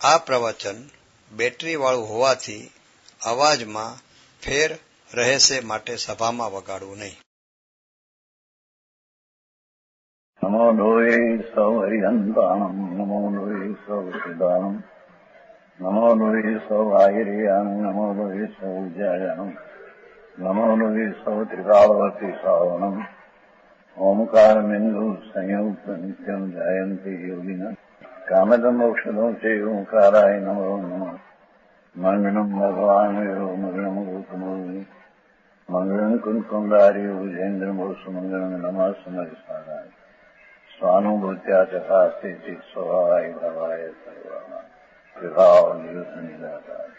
આ પ્રવચન બેટરીવાળું હોવાથી અવાજમાં ફેર રહેશે માટે સભામાં વગાડવું નહીં. નમો લોહી સૌ હરિહંતાણમ નમો લોહી સૌ સિદ્ધાણમ નમો લોહી સૌ આહિર્યાન નમો લોહી સૌ જયાનમ નમો લોહી સૌ ત્રિકાળવતી શ્રાવણમ ઓમકાર બિંદુ સંયુક્ત નિત્યમ જયંતી યોગિના કામદમ ઔષધો છે ઓંકારાય નમો નમઃ મંગળમ ભગવાન મંગળમ ગોતમોહિ મંગળમ કુંકુંડારી ભુજેન્દ્ર સુમંગળમ નમઃ સમરિસારાય સ્વાનુભૂત્યા ચકાસ્તે સ્વભાવાય ભવાય સર્વા વિભાવ નિયુત નિરાકાર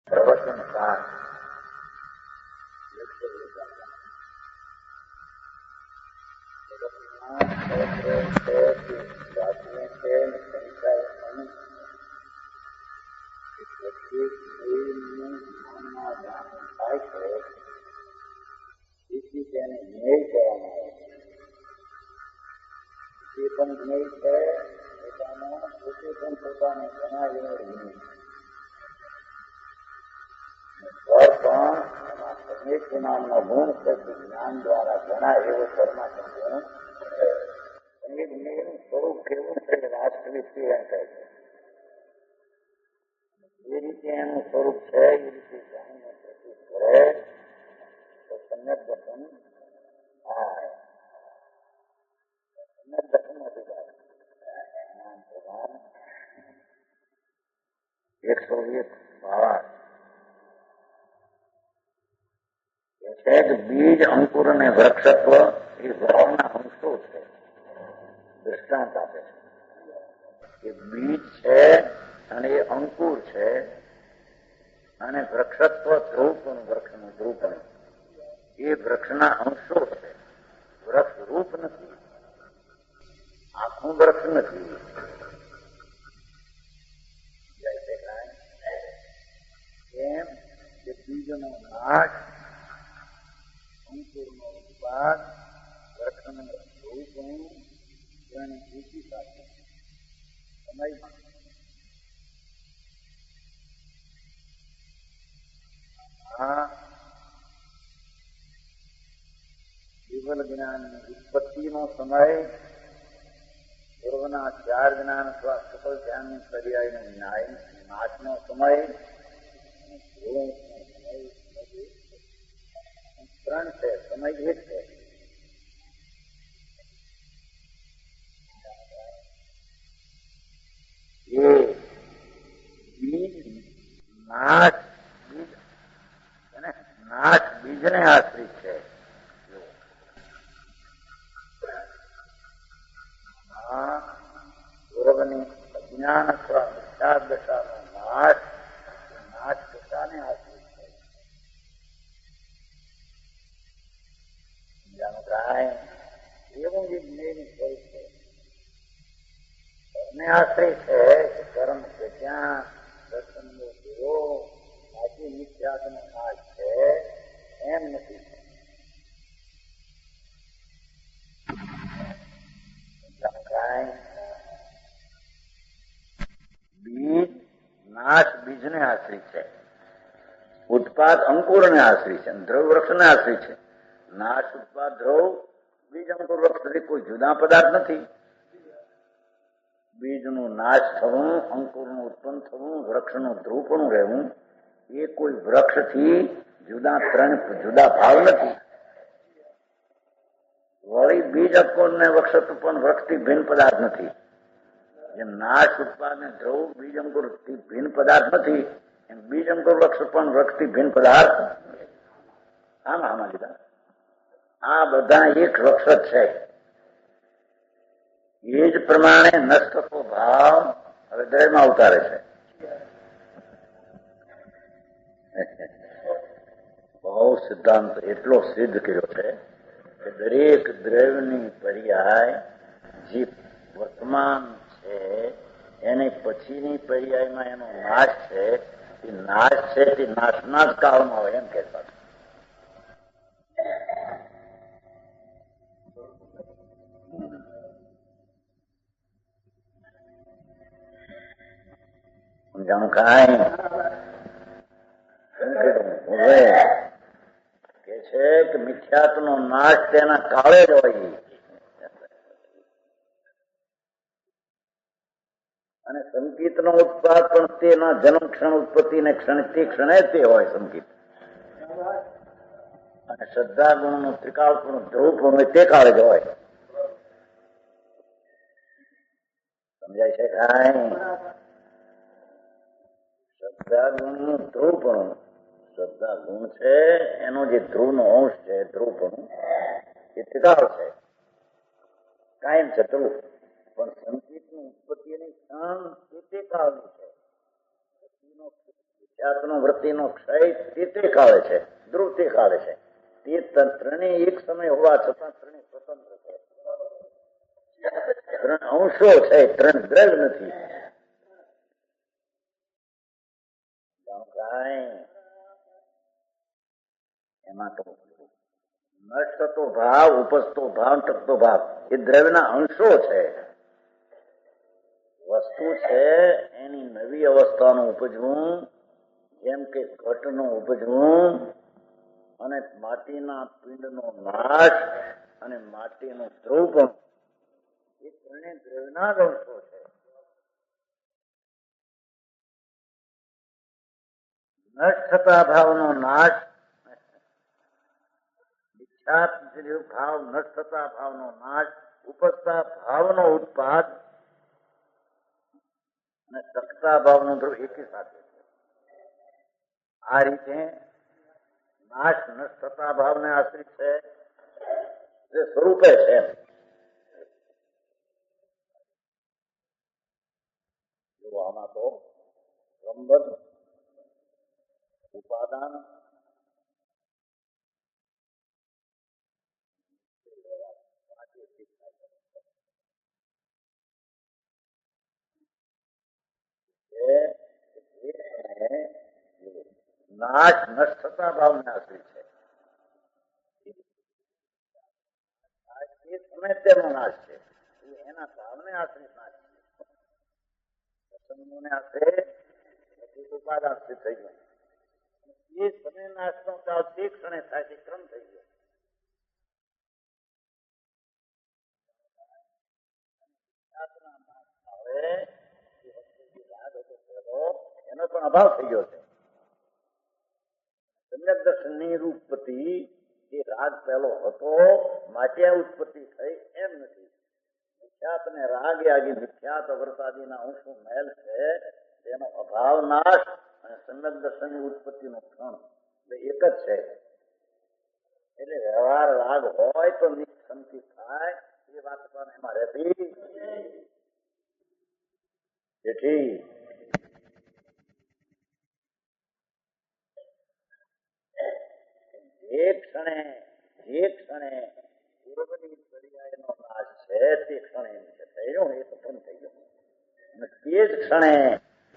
પ્રવચન સાર તેને ન્યાય કરવામાં આવે છે. પણ ન્યાય છે પોતાનો પોતે પણ પોતાને જણાવેલો સ્વર પણ એમાં પરમેશ્વર નામનો ગુણ છે જ્ઞાન દ્વારા જણાય એવો પરમાત્મા ગુણ છે. એ જ્ઞાનનું સ્વરૂપ કેવું છે વાસ્તવિક એમ કહે છે. જે રીતે એનું સ્વરૂપ છે એ રીતે જાણીને પ્રતિક કરે તો સમ્યક દર્શન થાય. સમ્યક દર્શન નથી થાય. 120 ભાવાર્થ એ છે કે બીજ અંકુર અને વૃક્ષત્વ એ વૃક્ષના અંશો છે. દૃષ્ટાંત આપે છે કે બીજ છે અને એ અંકુર છે અને વૃક્ષત્વ ધ્રુવપણું વૃક્ષનું ધ્રુવપણું એ વૃક્ષના અંશો છે. વૃક્ષ રૂપ નથી, આખું વૃક્ષ નથી. એમ કે બીજનો નાશ, અંકુરનો ઉત્પાદ, વૃક્ષનું ધ્રુવપણું તેની વૃત્તિ સાથે સમયમાં કેવલ જ્ઞાનની ઉત્પત્તિનો સમય, પૂર્વના 4 જ્ઞાન અથવા સફળ ધ્યાનની પર્યાયનો ન્યાય નાશનો સમય, ત્રણ છે. સમય એક છે. એ બીજ નાશ બીજ અને નાશ બીજને આશ્રિત છે. પૂર્વની અજ્ઞાન અથવા મિથ્યા દશાનો નાશ, નાશ દશાને આશ્રિત છે. જાણો કાંઈ એવું જે જ્ઞેયનું સ્વરૂપ છે. કર્મને આશ્રિત છે કે કર્મ છે ત્યાં દર્શનનો પૂરો બાકી મિથ્યાનો નાશ છે એમ નથી. જાણો કાંઈ બીજ નાશ બીજને આશ્રિત છે, ઉત્પાદ અંકુરને આશ્રિત છે, ધ્રુવ વૃક્ષને આશ્રિત છે. નાશ ઉત્પાદ ધ્રુવ બીજ અંકુર વૃક્ષ કોઈ જુદા પદાર્થ નથી. બીજનું નાશ થવું, અંકુરનું ઉત્પન્ન થવું, વૃક્ષનું ધ્રુવપણું રહેવું એ કોઈ વૃક્ષથી જુદા ત્રણ જુદા ભાવ નથી. વળી બીજ અંકુર ને વૃક્ષ પણ વૃક્ષથી ભિન્ન પદાર્થ નથી. જેમ નાશ ઉત્પાદ ને ધ્રુવ બીજ અંકુર થી ભિન્ન પદાર્થ નથી, એમ બીજ અંકુર વૃક્ષ પણ વૃક્ષથી ભિન્ન પદાર્થ. આમાં લીધા આ બધા એક વૃક્ષ છે. એ જ પ્રમાણે નષ્ટકો ભાવ હવે દ્રવ્યમાં ઉતારે છે. બહુ સિદ્ધાંત એટલો સિદ્ધ કર્યો છે કે દરેક દ્રવ્યની પર્યાય જે વર્તમાન છે એને પછીની પર્યાયમાં એનો નાશ છે. એ નાશ છે તે નાશના જ કાળમાં હોય એમ કહેતા. સમજાણું કાંઈ કે છે કે મિથ્યાત્વનો નાશ તેના કાળે જ હોય અને સંકિતનો ઉત્પાદ પણ તેના જન્મ ક્ષણ ઉત્પત્તિ ને તે ક્ષણે તે હોય સંકિત અને શ્રદ્ધા ગુણનું ત્રિકાળપણું ધ્રુવપણું હોય તે કાળે જ હોય. સમજાય છે કાંઈ? શ્રદ્ધા ગુણનું ધ્રુવપણું, શ્રદ્ધા ગુણ છે એનો જે ધ્રુવનો અંશ છે ધ્રુવપણું એ ત્રિકાળ છે, કાયમ છે ધ્રુવ. પણ સંકિતની ઉત્પત્તિની ક્ષણ તે કાળની છે, વિખ્યાતનો વૃત્તિનો ક્ષય તે કાળે છે, ધ્રુવ તે કાળે છે. તે ત્રણેય એક સમય હોવા છતાં ત્રણેય સ્વતંત્ર છે. ત્રણ અંશો છે, ત્રણ દ્રવ્ય નથી. એમાં તો નષ્ટ થતો ભાવ, ઉપજતો ભાવ, ટકતો ભાવ એ દ્રવ્યના અંશો છે. વસ્તુ છે એની નવી અવસ્થાનું ઉપજવું, જેમ કે ઘટનું ઉપજવું અને માટીના પિંડનો નાશ અને માટીનું ધ્રુવપણું એ ત્રણેય દ્રવ્યના જ અંશો છે. નષ્ટ થતા ભાવનો નાશ, વિખ્યાત ભાવ, નષ્ટ થતા ભાવનો નાશ, ઉપજતા ભાવનો ઉત્પાદ અને ટકતા ભાવનું ધ્રુવ એકી સાથે છે. આ રીતે નાશ નષ્ટ થતા ભાવને આશ્રિત છે, જે સ્વરૂપે છે. આમાં તો સંબંધ, ઉપાદાન, નાશ નષ્ટ થતા ભાવને આશ્રિત છે. એ સમય તેનો નાશ છે, એના ભાવને આશ્રિત નાશ છે. પ્રસંગોને આશ્રિત ઉપાદાન આશ્રિત થઈ ગયો. એ સમય નાશનો કાળ તે ક્ષણે થાય છે, ક્રમ થઈ ગયો. એનો પણ અભાવ થઈ ગયો છે. સમ્યક દર્શનની ઉત્પત્તિ એ રાગ પહેલો હતો માટે ઉત્પત્તિ થઈ એમ નથી. મિથ્યાત ને રાગ આદિ મિથ્યાત અવર્તાદિના અંશો મહેલ છે, તેનો અભાવ નાશ અને સમ્યક દર્શનની ઉત્પત્તિનો ક્ષણ એક જ છે. એટલે વ્યવહાર રાગ હોય તો નિસંકિત થાય એ વાત પણ એમાં રહેતી. જેથી જે ક્ષણે પૂર્વની પર્યાયનો નાશ છે તે ક્ષણે થયો એ તો પણ થઈ ગયો. અને તે જ ક્ષણે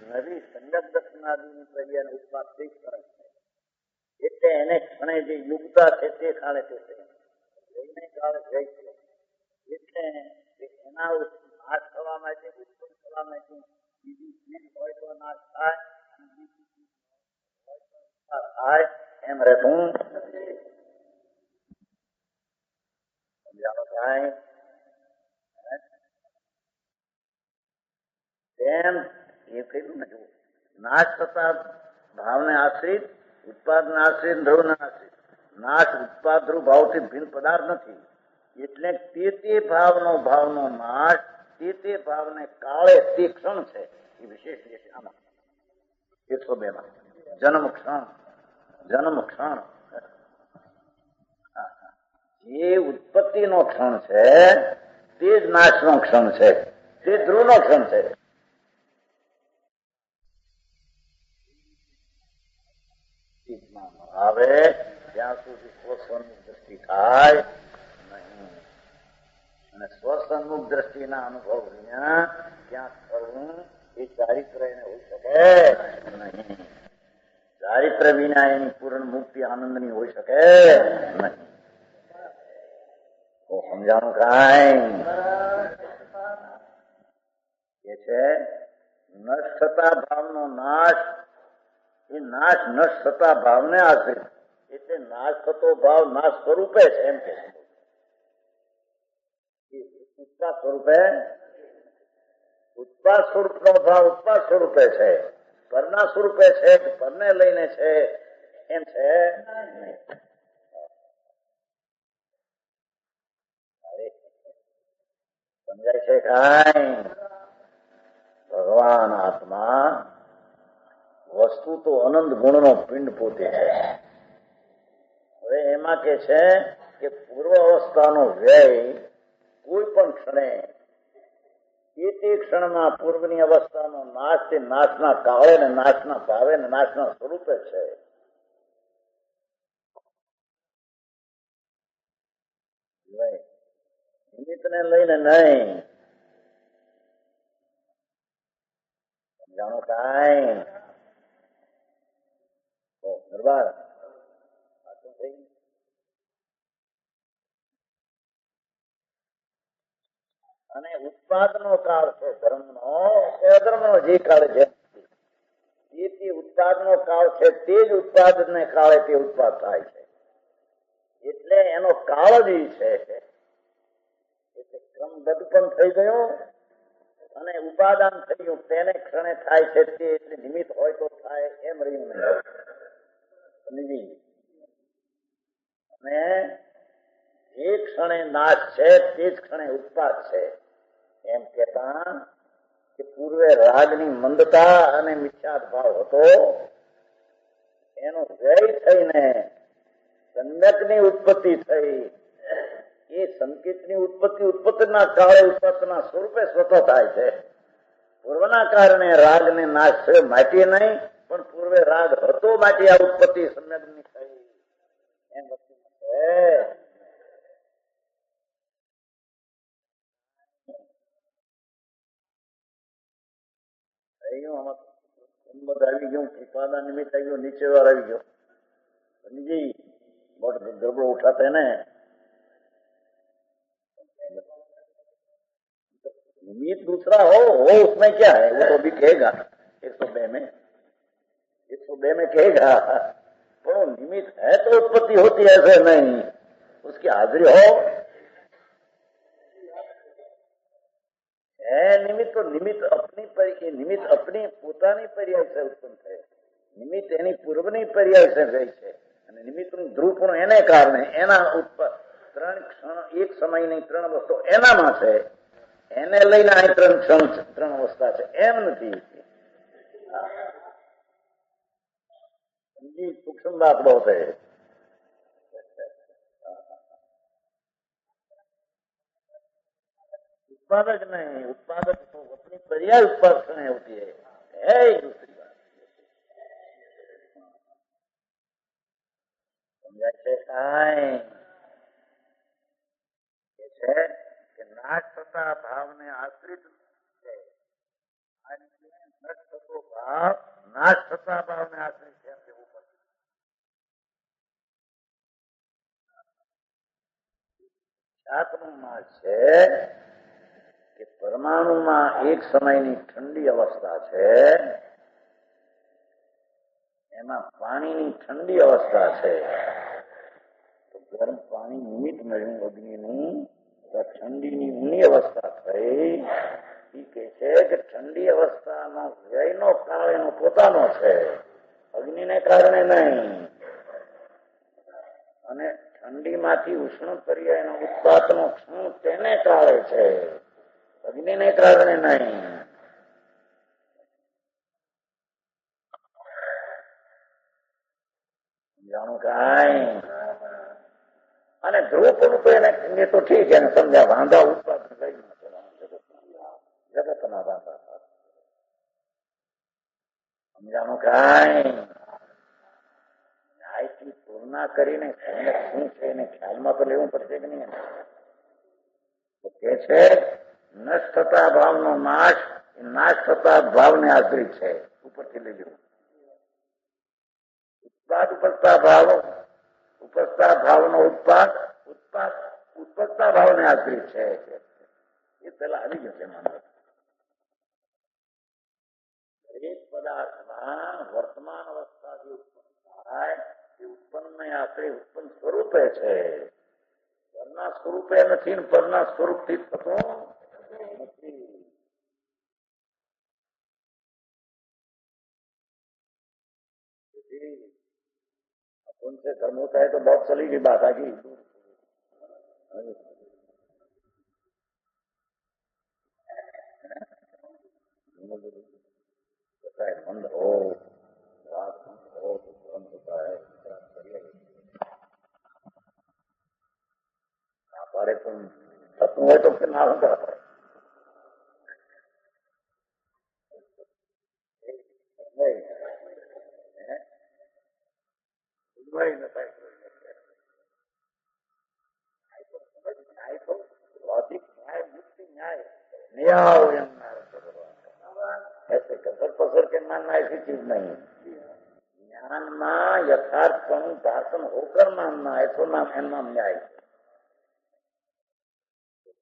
નવી સંયક દર્શનાદિની પર્યાયનો ઉત્પાદ તે ક્ષણે છે. એટલે એને ક્ષણે જે યુગતા છે તે કાળે તે છે, જઈને કાળે જઈ છે. એટલે એના નાશ થવા માટે, ઉત્પન્ન થવા માટે બીજી ચીજ હોય તો નાશ થાય, અને બીજી ચીજ હોય તો ઉત્પાદ થાય એમ રહેતું નથી. સમજાણો થાય? તેમ એ કહ્યું ને, જો નાશ થતા ભાવને આશ્રિત, ઉત્પાદને આશ્રિત, ધ્રુવને આશ્રિત. નાશ ઉત્પાદ ધ્રુવ ભાવથી ભિન્ન પદાર્થ નથી. એટલે તે ભાવનો નાશ તે ભાવને કાળે તે ક્ષણ છે. એ વિશેષ છે આમાં 102 માં જન્મ ક્ષણ જે ઉત્પત્તિનો ક્ષણ છે તે જ નાશનો ક્ષણ છે, તે ધ્રુવનો ક્ષણ છે. આવે ત્યાં સુધી સ્વસન્મુખ દ્રષ્ટિ થાય નહીં, અને સ્વસન્મુખ દ્રષ્ટિના અનુભવ વિના ક્યાં કરવું એ ચારિત્ર એને હોઈ શકે નહીં. ચારિત્ર વિના એની પૂર્ણ મુક્તિ આનંદની હોઈ શકે નહીં. તો સમજાણું કાંઈ? એ છે નષ્ટ થતા ભાવનો નાશ, એ નાશ નષ્ટ થતા ભાવને આશ્રિત, એટલે નાશ થતો ભાવ નાશ સ્વરૂપે છે એમ કે ઉત્પાદ સ્વરૂપે, ઉત્પાદ સ્વરૂપનો ભાવ ઉત્પાદ સ્વરૂપે છે, પરના સ્વરૂપે છે, પરને લઈને છે એમ છે નહીં. સમજાય છે કાંઈ? ભગવાન આત્મા વસ્તુ તો અનંત ગુણનો પિંડ પોતે છે. હવે એમાં કે છે કે પૂર્વ અવસ્થાનો વ્યય કોઈ પણ ક્ષણે તે ક્ષણમાં પૂર્વની અવસ્થાનો નાશ તે નાશના કાળે ને નાશના ભાવે ને નાશના સ્વરૂપે છે. નિમિત્તને લઈને નહીં. સમજાણું કાંઈ? દરબાર અને ઉત્પાદનો કાળ છે ધર્મનો કે અધર્મનો, જે કાળ છે તે ઉત્પાદનો કાળ છે, તે જ ઉત્પાદનને કાળે તે ઉત્પાદ થાય છે. એટલે એનો કાળ જ છે. એટલે ક્રમબદ્ધ પણ થઈ ગયો અને ઉપાદાન થયું, તેને ક્ષણે થાય છે તે, એટલે નિમિત્ત હોય તો થાય એમ રહ્યું નહીં. અને જે ક્ષણે નાશ છે તે જ ક્ષણે ઉત્પાદ છે એમ કહેતા કે પૂર્વે રાગની મંદતા અને મિથ્યાદ ભાવ હતો, એનો વ્યય થઈને સમ્યકની ઉત્પત્તિ થઈ. એ સંકેતની ઉત્પત્તિના કાળે ઉત્પત્તિના સ્વરૂપે સ્વતઃ થાય છે. પૂર્વના કારણે રાગને નાશ થયો માટી નહીં, પણ પૂર્વે રાગ હતો માટે આ ઉત્પત્તિ સમ્યકની થઈ એમ વસ્તુ છે. આવી ગયું, ઉપાદાન નિમિત્ત આવી ગયું, નીચે વાર આવી ગયો. સમજી गड़बड़ उठाते हैं ना, निमित्त दूसरा हो उसमें क्या है, वो तो अभी कहेगा 102 में कहेगा. पर निमित्त है तो उत्पत्ति होती है, ऐसे नहीं. उसकी हाजिरी हो है निमित्त, तो निमित्त अपनी પોતાની પર્યાય से उत्पन्न થાય. નિમિત્ત એની પૂર્વની પર્યાય से ગઈ છે. અને નિમિત્તનું ધ્રુવપણું એને કારણે એના ત્રણ ક્ષણ એક સમયની ત્રણ વસ્તુ એનામાં છે, એને લઈને આ ત્રણ ક્ષણ ત્રણ અવસ્થા છે એમ નથી. સૂક્ષ્મ बात बहुत है. उत्पादक नहीं, उत्पादक तो अपनी पर्याय उत्पादक नहीं होती है दूसरी बात. समझाय છે કાંઈ? છે કે નાશ થતા ભાવને આશ્રિત છે. નષ્ટ થતો ભાવ નાશ થતા ભાવને આશ્રિત છે એમ કેવું પડે. આત્મામાં છે કે પરમાણુમાં એક સમયની ઠંડી અવસ્થા છે, એમાં પાણીની ઠંડી અવસ્થા છે. તો ગરમ પાણી નિમિત્ત મળ્યું અગ્નિનું, ઠંડીની ઊની અવસ્થા થઈ. એ કે છે કે ઠંડી અવસ્થાનો વ્યયનો કાળ એનો પોતાનો છે, અગ્નિને કારણે નહીં. અને ઠંડીમાંથી ઉષ્ણ પર્યાયનો ઉત્પાદનો ક્ષણ તેને કાળે છે, અગ્નિને કારણે નહીં. જાણું કાંઈ? અને ધ્રુવપણું તો એને તો ઠીક, એને સમજ્યા વાંધા ઉત્પાદન કઈ જગતના વાંધા. સમજાણું કાંઈ? આઈથી તુલના કરીને શું છે એને ખ્યાલમાં તો લેવું પડશે કે નહીં. તો કે છે નષ્ટ થતા ભાવનો નાશ, નાશ થતા ભાવને આશ્રિત છે. ઉપરથી લઈ લેવું. ઉત્પાદ ઉપજતા ભાવનો ઉત્પાદ ઉત્પત્તા ભાવને આશ્રિત છે. એ પેલા આવી જશે માનવ. વર્તમાન અવસ્થા જે ઉત્પન્ન થાય એ ઉત્પન્ન આખરે ઉત્પન્ન સ્વરૂપે છે, પરના સ્વરૂપે નથી ને પરના સ્વરૂપથી થતો નથી. उनसे धर्म होता है तो बहुत चली गई बात आगे मंद हो बात हो तो धर्म होता है हमारे तुम तत्व है तो फिर ना होता है लॉजिक न्याय मुक्ति न्याय न्याय ऐसे कसर पसर के मानना ऐसी चीज नहीं. ज्ञान में यथार्थपण भाषण होकर मानना है तो नाम है नाम न्याय.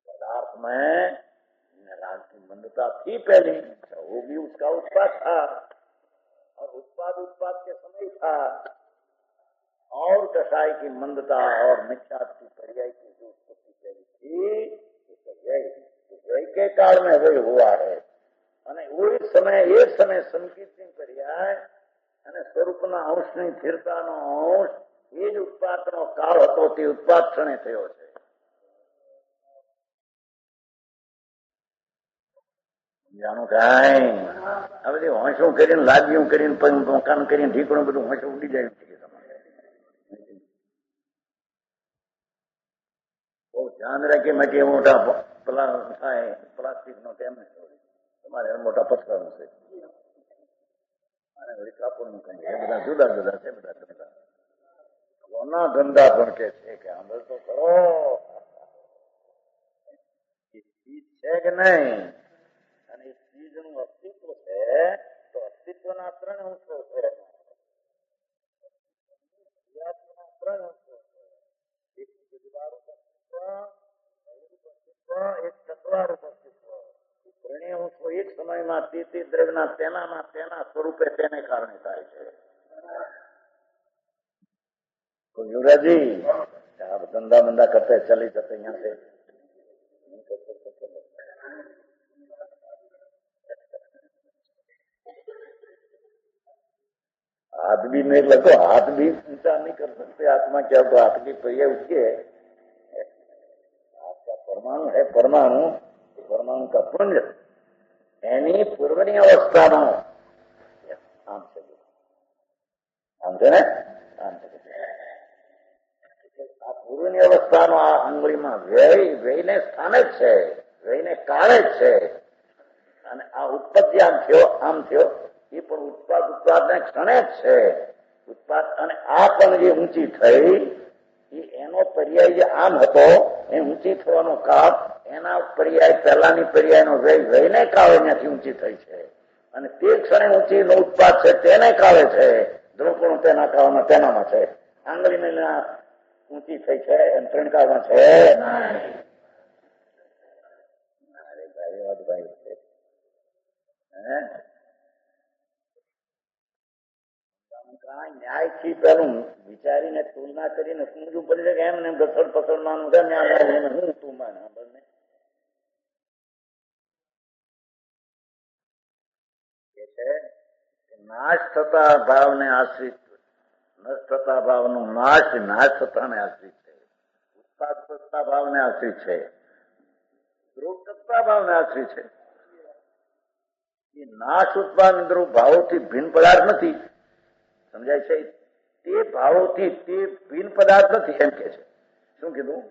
पदार्थ में राग की मंदता थी पहले, वो भी उसका उत्पाद था और उत्पाद के समय था. और कसाई की मंदता और मिथ्या की पर्याय की जो उत्पत्ति पहली थी जय के काल में वही हुआ है. एक समय સંકીર્તન પર્યાય અને સ્વરૂપના અંશની સ્થિરતાનો અંશ એ જ ઉત્પાદનો કાળ હતો તે ઉત્પાદ ક્ષણે થયો છે. જાણું કાંઈ આ બધી હોંશું કરીને લાગ્યું કરીને મકાન કરીને ઢીકણું બધું હોંશું ઉડી જાય છે. બહુ ધ્યાન રાખી માટે મોટા પેલા થાય પ્લાસ્ટિક નો ટેમ તમારે મોટા પથ્થર છે અને કાપડ નું કઈ એ બધા જુદા જુદા છે. બધા ધંધા કોના ધંધા પણ કે છે કે આંદર તો કરો ચીજ છે કે નહીં અને એ ચીજ નું અસ્તિત્વ છે તો અસ્તિત્વના 3 અંશો છે. 3 અંશો છે. એક જુદવાળું એક તત્વારૂપ અસ્તિત્વ. ત્રણેય અંશો એક સમયમાં તે દ્રવ્યના તેના સ્વરૂપે તેને કારણે થાય છે. तो युवराज जी आप धंधा बंदा करते चले जाते यहाँ से हाथ भी नहीं लगो, हाथ भी ऊंचा नहीं कर सकते. आत्मा क्या तो हाथ की प्रिय उसकी है. आपका परमाणु है, परमाणु का पुंज एनी पूर्वनी अवस्था में आम से ने आम से આ પૂર્વની અવસ્થાનો આ આંગળીમાં વ્યયને સ્થાને જ છે, વ્યયને કાળે જ છે. અને આ ઉત્પત્તિ આમ થયો એ પણ ઉત્પાદને ક્ષણે જ છે. ઉત્પાદ અને આ પણ જે ઊંચી થઈ એ એનો પર્યાય જે આમ હતો એ ઊંચી થવાનો કાળ એના પર્યાય પહેલાની પર્યાયનો વ્યયને કાળે ત્યાંથી ઊંચી થઈ છે. અને તે ક્ષણે ઊંચી નો ઉત્પાદ છે તેને કાળે છે. ધ્રુવપણું તેના કાળમાં તેનામાં છે. આંગળીને ઊંચી થઈ છે એમ ત્રણકાળમાં છે. ન્યાય થી પેલું વિચારીને તુલના કરીને સમજવું પડે કે એમને ઘસડ પસડ માનું છે હું તું માને નાશ થતા ભાવને આશ્રિત નષ્ટ થતા ભાવનો નાશ થતાને આશ્રિત છે. ઉત્પાદ થતા ભાવને આશ્રિત છે. ધ્રુવ થતા ભાવને આશ્રિત છે. એ નાશ ઉત્પાદ ધ્રુવ ભાવોથી ભિન્ન પદાર્થ નથી. સમજાય છે? તે ભાવોથી તે ભિન્ન પદાર્થ નથી એમ કે છે. શું કીધું?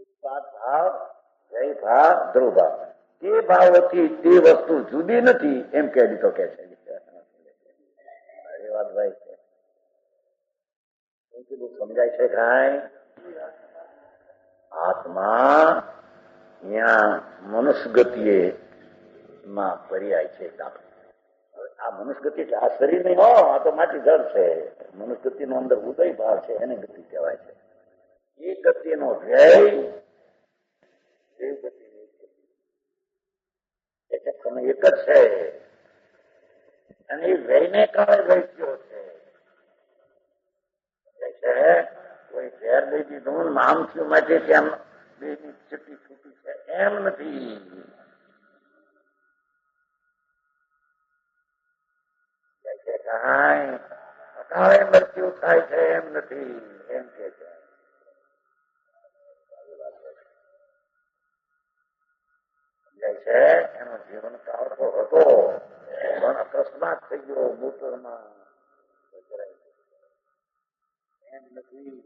ઉત્પાદ ભાવ, જય ભાવ, ધ્રુવ ભાવ તે ભાવોથી તે વસ્તુ જુદી નથી એમ કહી દીધો કે છે. વાત ભાઈ સમજાય છે કાંઈ? આત્મા ત્યાં મનુષ્ય ગતિએ માં પર્યાય છે. આ મનુષ્ય ગતિ આ શરીર નહીં હો, આ તો માટી જળ છે. મનુષ્ય ગતિ નો અંદર ઉદય ભાવ છે એને ગતિ કહેવાય છે. એ ગતિનો વ્યય દેવ ગતિ એક જ છે. અને એ વયને કાળે વૈશ્યો છે. કોઈ ઝેર દઈ દીધું આમ થયું માટે ત્યાં બેની ચીટી છૂટી છે એમ નથી. કાંઈ અકાળે મૃત્યુ થાય છે એમ નથી, એમ કે છે. એનો જીવનકાળ તો હતો પણ અકસ્માત થઈ ગયો મોટરમાં, એમ નથી.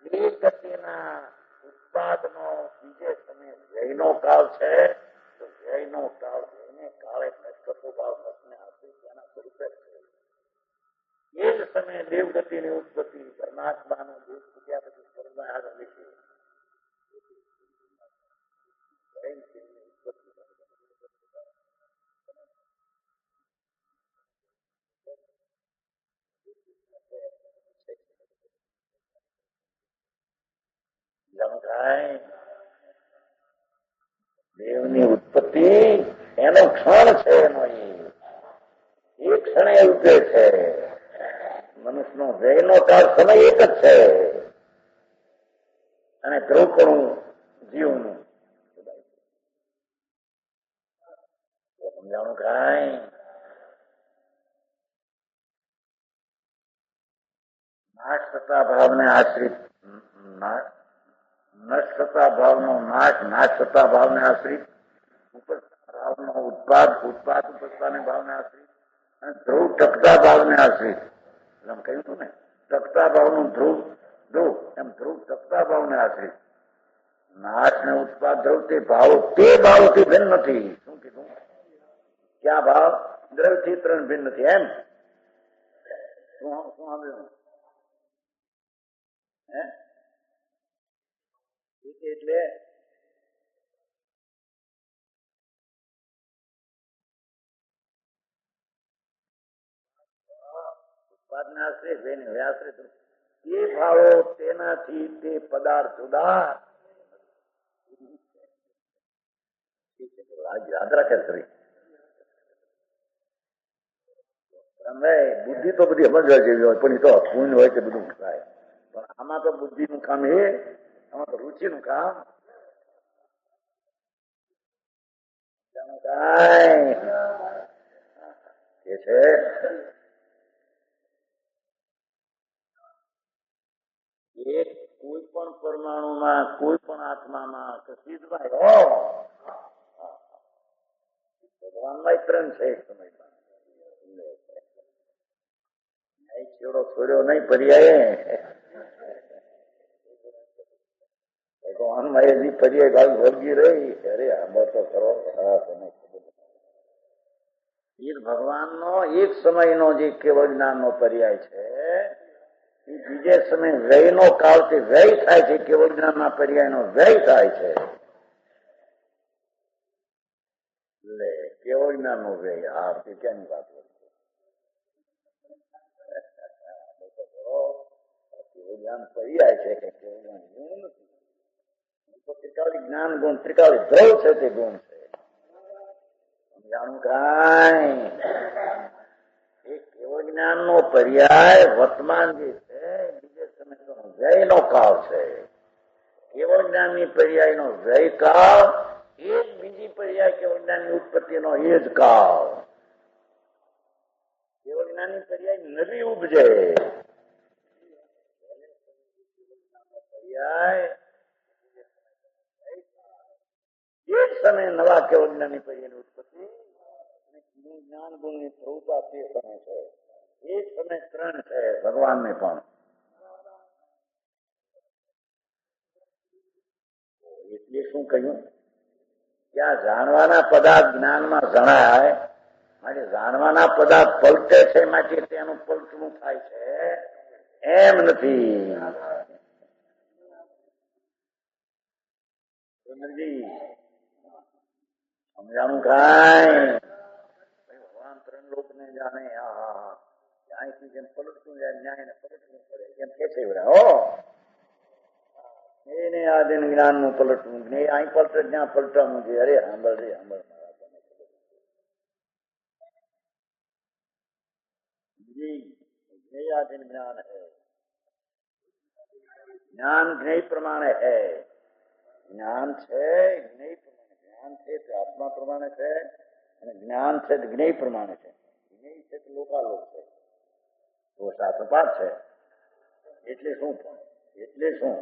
એ ગતિના ઉત્પાદનો બીજે સમય વ્યયનો કાળ છે, તો વ્યયનો કાળ વ્યયને કાળે નષ્ટતો ભાવ નષ્ટને આપે તેના સ્વરૂપે છે. એ જ સમયે દેવગતિની ઉત્પત્તિ પરમાત્માનો દેવ પૂજ્યા પછી સ્વર્ગમાં આવેલી છે. દેવની ઉત્પત્તિ એનો ક્ષણ છે, એનો એ ક્ષણે ઉગે છે. મનુષ્યનો વ્યયનો કાળ સમય એક જ છે અને ધ્રુવપણું જીવનું સમજાણું કાંઈ. નાશ થતા ભાવને આશ્રિત નષ્ટ થતા ભાવનો નાશ, નાશ થતા ભાવને આશ્રિત ભાવનો ઉત્પાદ ઉપજતાને ભાવને આશ્રિત અને ધ્રુવ ટકતા ભાવને આશ્રિત. એમ કહ્યું હતું ને, ટકતા ભાવનું ધ્રુવ ધ્રુવ, એમ ધ્રુવ ટકતા ભાવને આશ્રિત. નાશ ને ઉત્પાદ ધ્રુવ તે ભાવથી ભિન્ન નથી. શું કીધું? ક્યાં ભાવ? દ્રવ્યથી ત્રણ ભિન્ન નથી. એમ શું સાંભળ્યું? એટલે ઉત્પાદને આશ્રિત આશ્રિત એ ભાવો તેનાથી તે પદાર્થ જુદા યાદ રાખે ખરી. બુદ્ધિ તો બધી સમજવા જેવી હોય પણ એ તો પૂર્ણ હોય તે બધું થાય. પણ આમાં તો બુદ્ધિ નું કામ, આમાં તો રુચિ નું કામ. એ છે એક કોઈ પણ પરમાણુમાં, કોઈ પણ આત્મામાં સિદ્ધમાં ભગવાનમાં ત્રણ છે. એક સમયમાં છેડો છોડ્યો નહીં પર્યાય ભગવાનમાં એની પર્યાય ભાગ ભોગી રહી. અરે આમાં તો કરો. ભગવાનનો એક સમયનો જે કેવળ જ્ઞાનનો પર્યાય છે એ બીજે સમય વ્યયનો કાળથી વ્યય થાય છે. કેવળ જ્ઞાનના પર્યાયનો વ્યય થાય છે. એટલે કેવળ જ્ઞાનનો વ્યય. આ ક્યાંની વાત કેવળ જ્ઞાન પર્યાય છે કે કેવળ જ્ઞાન ગુણ નથી. ત્રિકાળી જ્ઞાન ગુણ, ત્રિકાળી દ્રવ છે તે ગુણ છે. સમજાણું કાંઈ? એ કેવળ જ્ઞાન નો પર્યાય વર્તમાન જે છે બીજે સમય વ્યય નો કાળ છે. કેવળ જ્ઞાન ની પર્યાય નો વ્યય કાળ એ જ બીજી પર્યાય કેવળ જ્ઞાન ની ઉત્પત્તિ નો એ જ કાળ. કેવળ જ્ઞાન ની પર્યાય નવી ઉપજે. પર્યાય એક સમય નવા કેવળ જ્ઞાન ની પર્યાય ની ઉત્પત્તિ, જ્ઞાન ગુણ ની પ્રવૃત્તા તે સમય છે. એક સમય ત્રણ છે ભગવાન ને પણ. એટલે શું કહ્યું? ત્યાં જાણવાના પદાર્થ જ્ઞાનમાં જણાય માટે જાણવાના પદાર્થ પલટે છે માટે તેનું પલટવું થાય છે એમ નથી. સમજાણું કાંઈ? ભગવાન ત્રણ લોક ને જાણે. અહીંથી જેમ પલટતું જાય ન્યાય ને પલટવું પડે એમ કે છે. એને જ્ઞેયાદિન જ્ઞાનનું પલટવું. જ્ઞેય અહીં પલટે જ્યાં પલટવાનું છે. અરે સાંભળ રે સાંભળ મારા જ્ઞેયાદિન જ્ઞાન હૈ. જ્ઞાન જ્ઞેય પ્રમાણે હૈ. જ્ઞાન છે જ્ઞેય પ્રમાણે. જ્ઞાન છે તે આત્મા પ્રમાણે છે અને જ્ઞાન છે તે જ્ઞેય પ્રમાણે છે. જ્ઞેય છે તે લોકાલોક છે. તો શાસ્ત્રપાઠ છે. એટલે શું પણ એટલે શું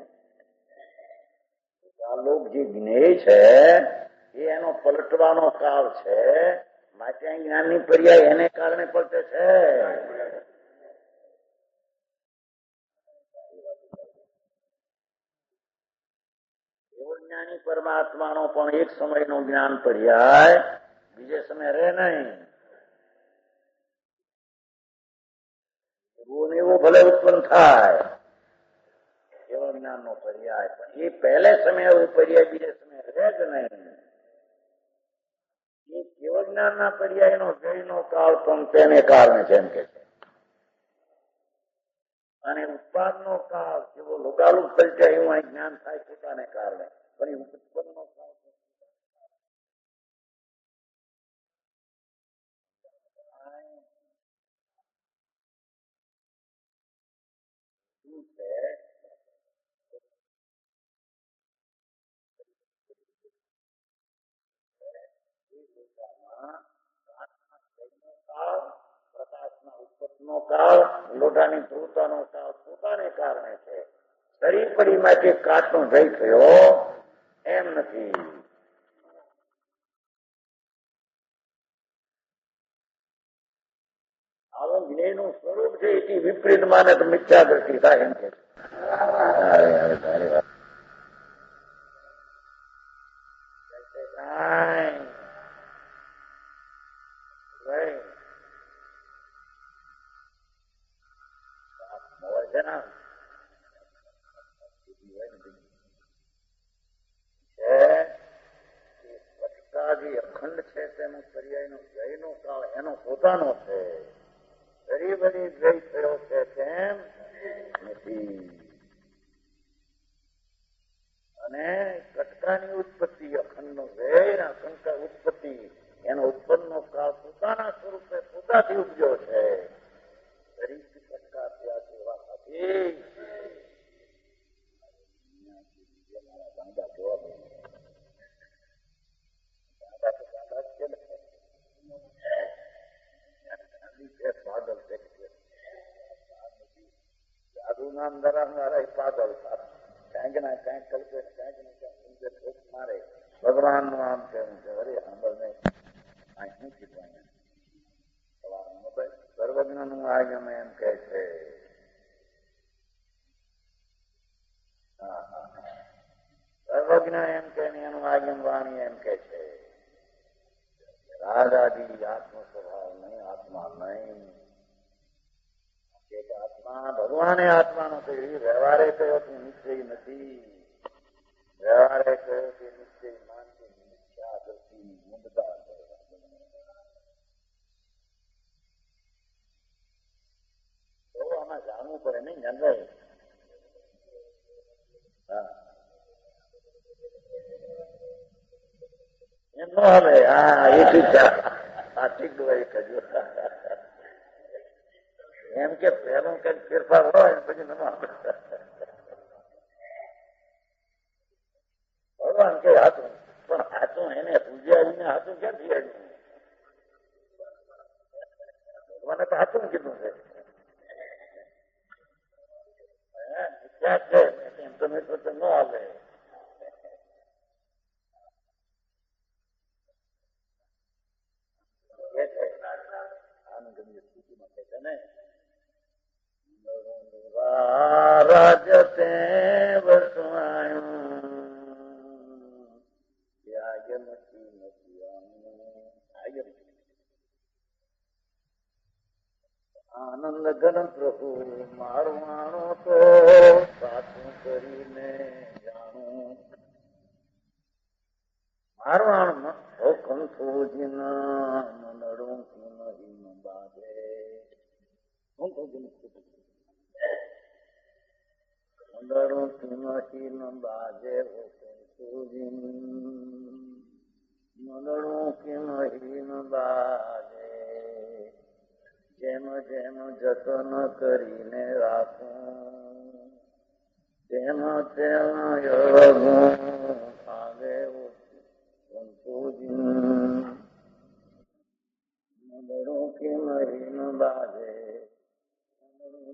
લોક જે જ્ઞેય છે એ એનો પલટવાનો કાળ છે. માટે જ્ઞાનની પર્યાય એને કારણે પલટે છે. એવો જ્ઞાની પરમાત્માનો પણ એક સમયનો જ્ઞાન પર્યાય બીજે સમય રહે નહીં. એવો ભલે ઉત્પન્ન થાય એવો જ્ઞાનનો પર્યાય, પણ એ પહેલે સમય એવું પર્યાય બીજે સમય રહે જ નહીં. એ કેવળ જ્ઞાનના પર્યાયનો જયનો કાળ પણ તેને કારણે છે એમ કે છે. અને ઉત્પાદનો કાળ જેવો લોકાલુક પલટે એવું અહીં જ્ઞાન થાય પોતાને કારણે, પણ એ ઉત્પન્નનો કાળ શું છે? પ્રકાશના ઉત્પત્તિનો કાળ, લોટાની ધ્રુવતાનો કાળ પોતાને કારણે છે. શરીર પડીમાંથી કાચનો જય થયો એમ નથી. આવું જ્ઞેયનું સ્વરૂપ છે એથી વિપરીત માને તો મિથ્યા દ્રષ્ટિ થાય એમ કે અખંડ છે તેનો પર્યાયનો જયનો કાળ એનો પોતાનો છે. શરીર બની જય થયો છે તેમ નથી. અને કટકાની ઉત્પત્તિ અખંડ નો જય શંકા ઉત્પત્તિ એનો ઉત્પન્નનો કાળ પોતાના સ્વરૂપે પોતાથી ઉપજ્યો છે. શરીરથી કટકા થયા સેવા સાથે પાગલ છે. જાદુ નામ ધરાવનારા પાગલ ક્યાંક ના ક્યાંક કલ્પે ક્યાંક ને ક્યાંક સુંદર ભોગ મારે. ભગવાન નું આમ કેવું છે. અરે સાંભળ નહીં શું કીધું સર્વજ્ઞ નું આગમ એમ કે છે. સર્વજ્ઞ એમ કે એનું આગમ વાણી એમ કે છે. રાજાદી આત્મ સ્વભાવ નહીં, આત્મા નહીં. એક આત્મા ભગવાને આત્માનો કહ્યું. વ્યવહારે કહ્યો કે નિશ્ચય નથી. વ્યવહારે કહ્યો કે નિશ્ચય માનતી મિથ્યા દ્રષ્ટિ મુદ્દા. આમાં જાણવું પડે નહીં જનભાઈ. એમ ન હવે હા એ ઠીક દવાઈ કરજો. એમ કે પહેલું કઈક ફેરફાર હોય પછી ભગવાન કે હાથું, પણ હાથું એને પૂજ્યા આવીને હાથું ક્યાંથી આવ્યું? ભગવાને તો હાથું કીધું છે. ક્યાં છે એમ તમે તો ન આવે. રાજતે વસવાયું આનંદ ઘન પ્રભુ મારવાણો તો સાચું કરીને જાણું. મારવાણમાં કંથોજીના નડું નહીં બાંધે. મંદરું કિમહીન બાજે સુજીન મંદરું કિમહીન બાજે જેમ જેમ જતન કરીને રાખું તેમ તેમ યગું ભાગે મંદરું કિમહીન બાજે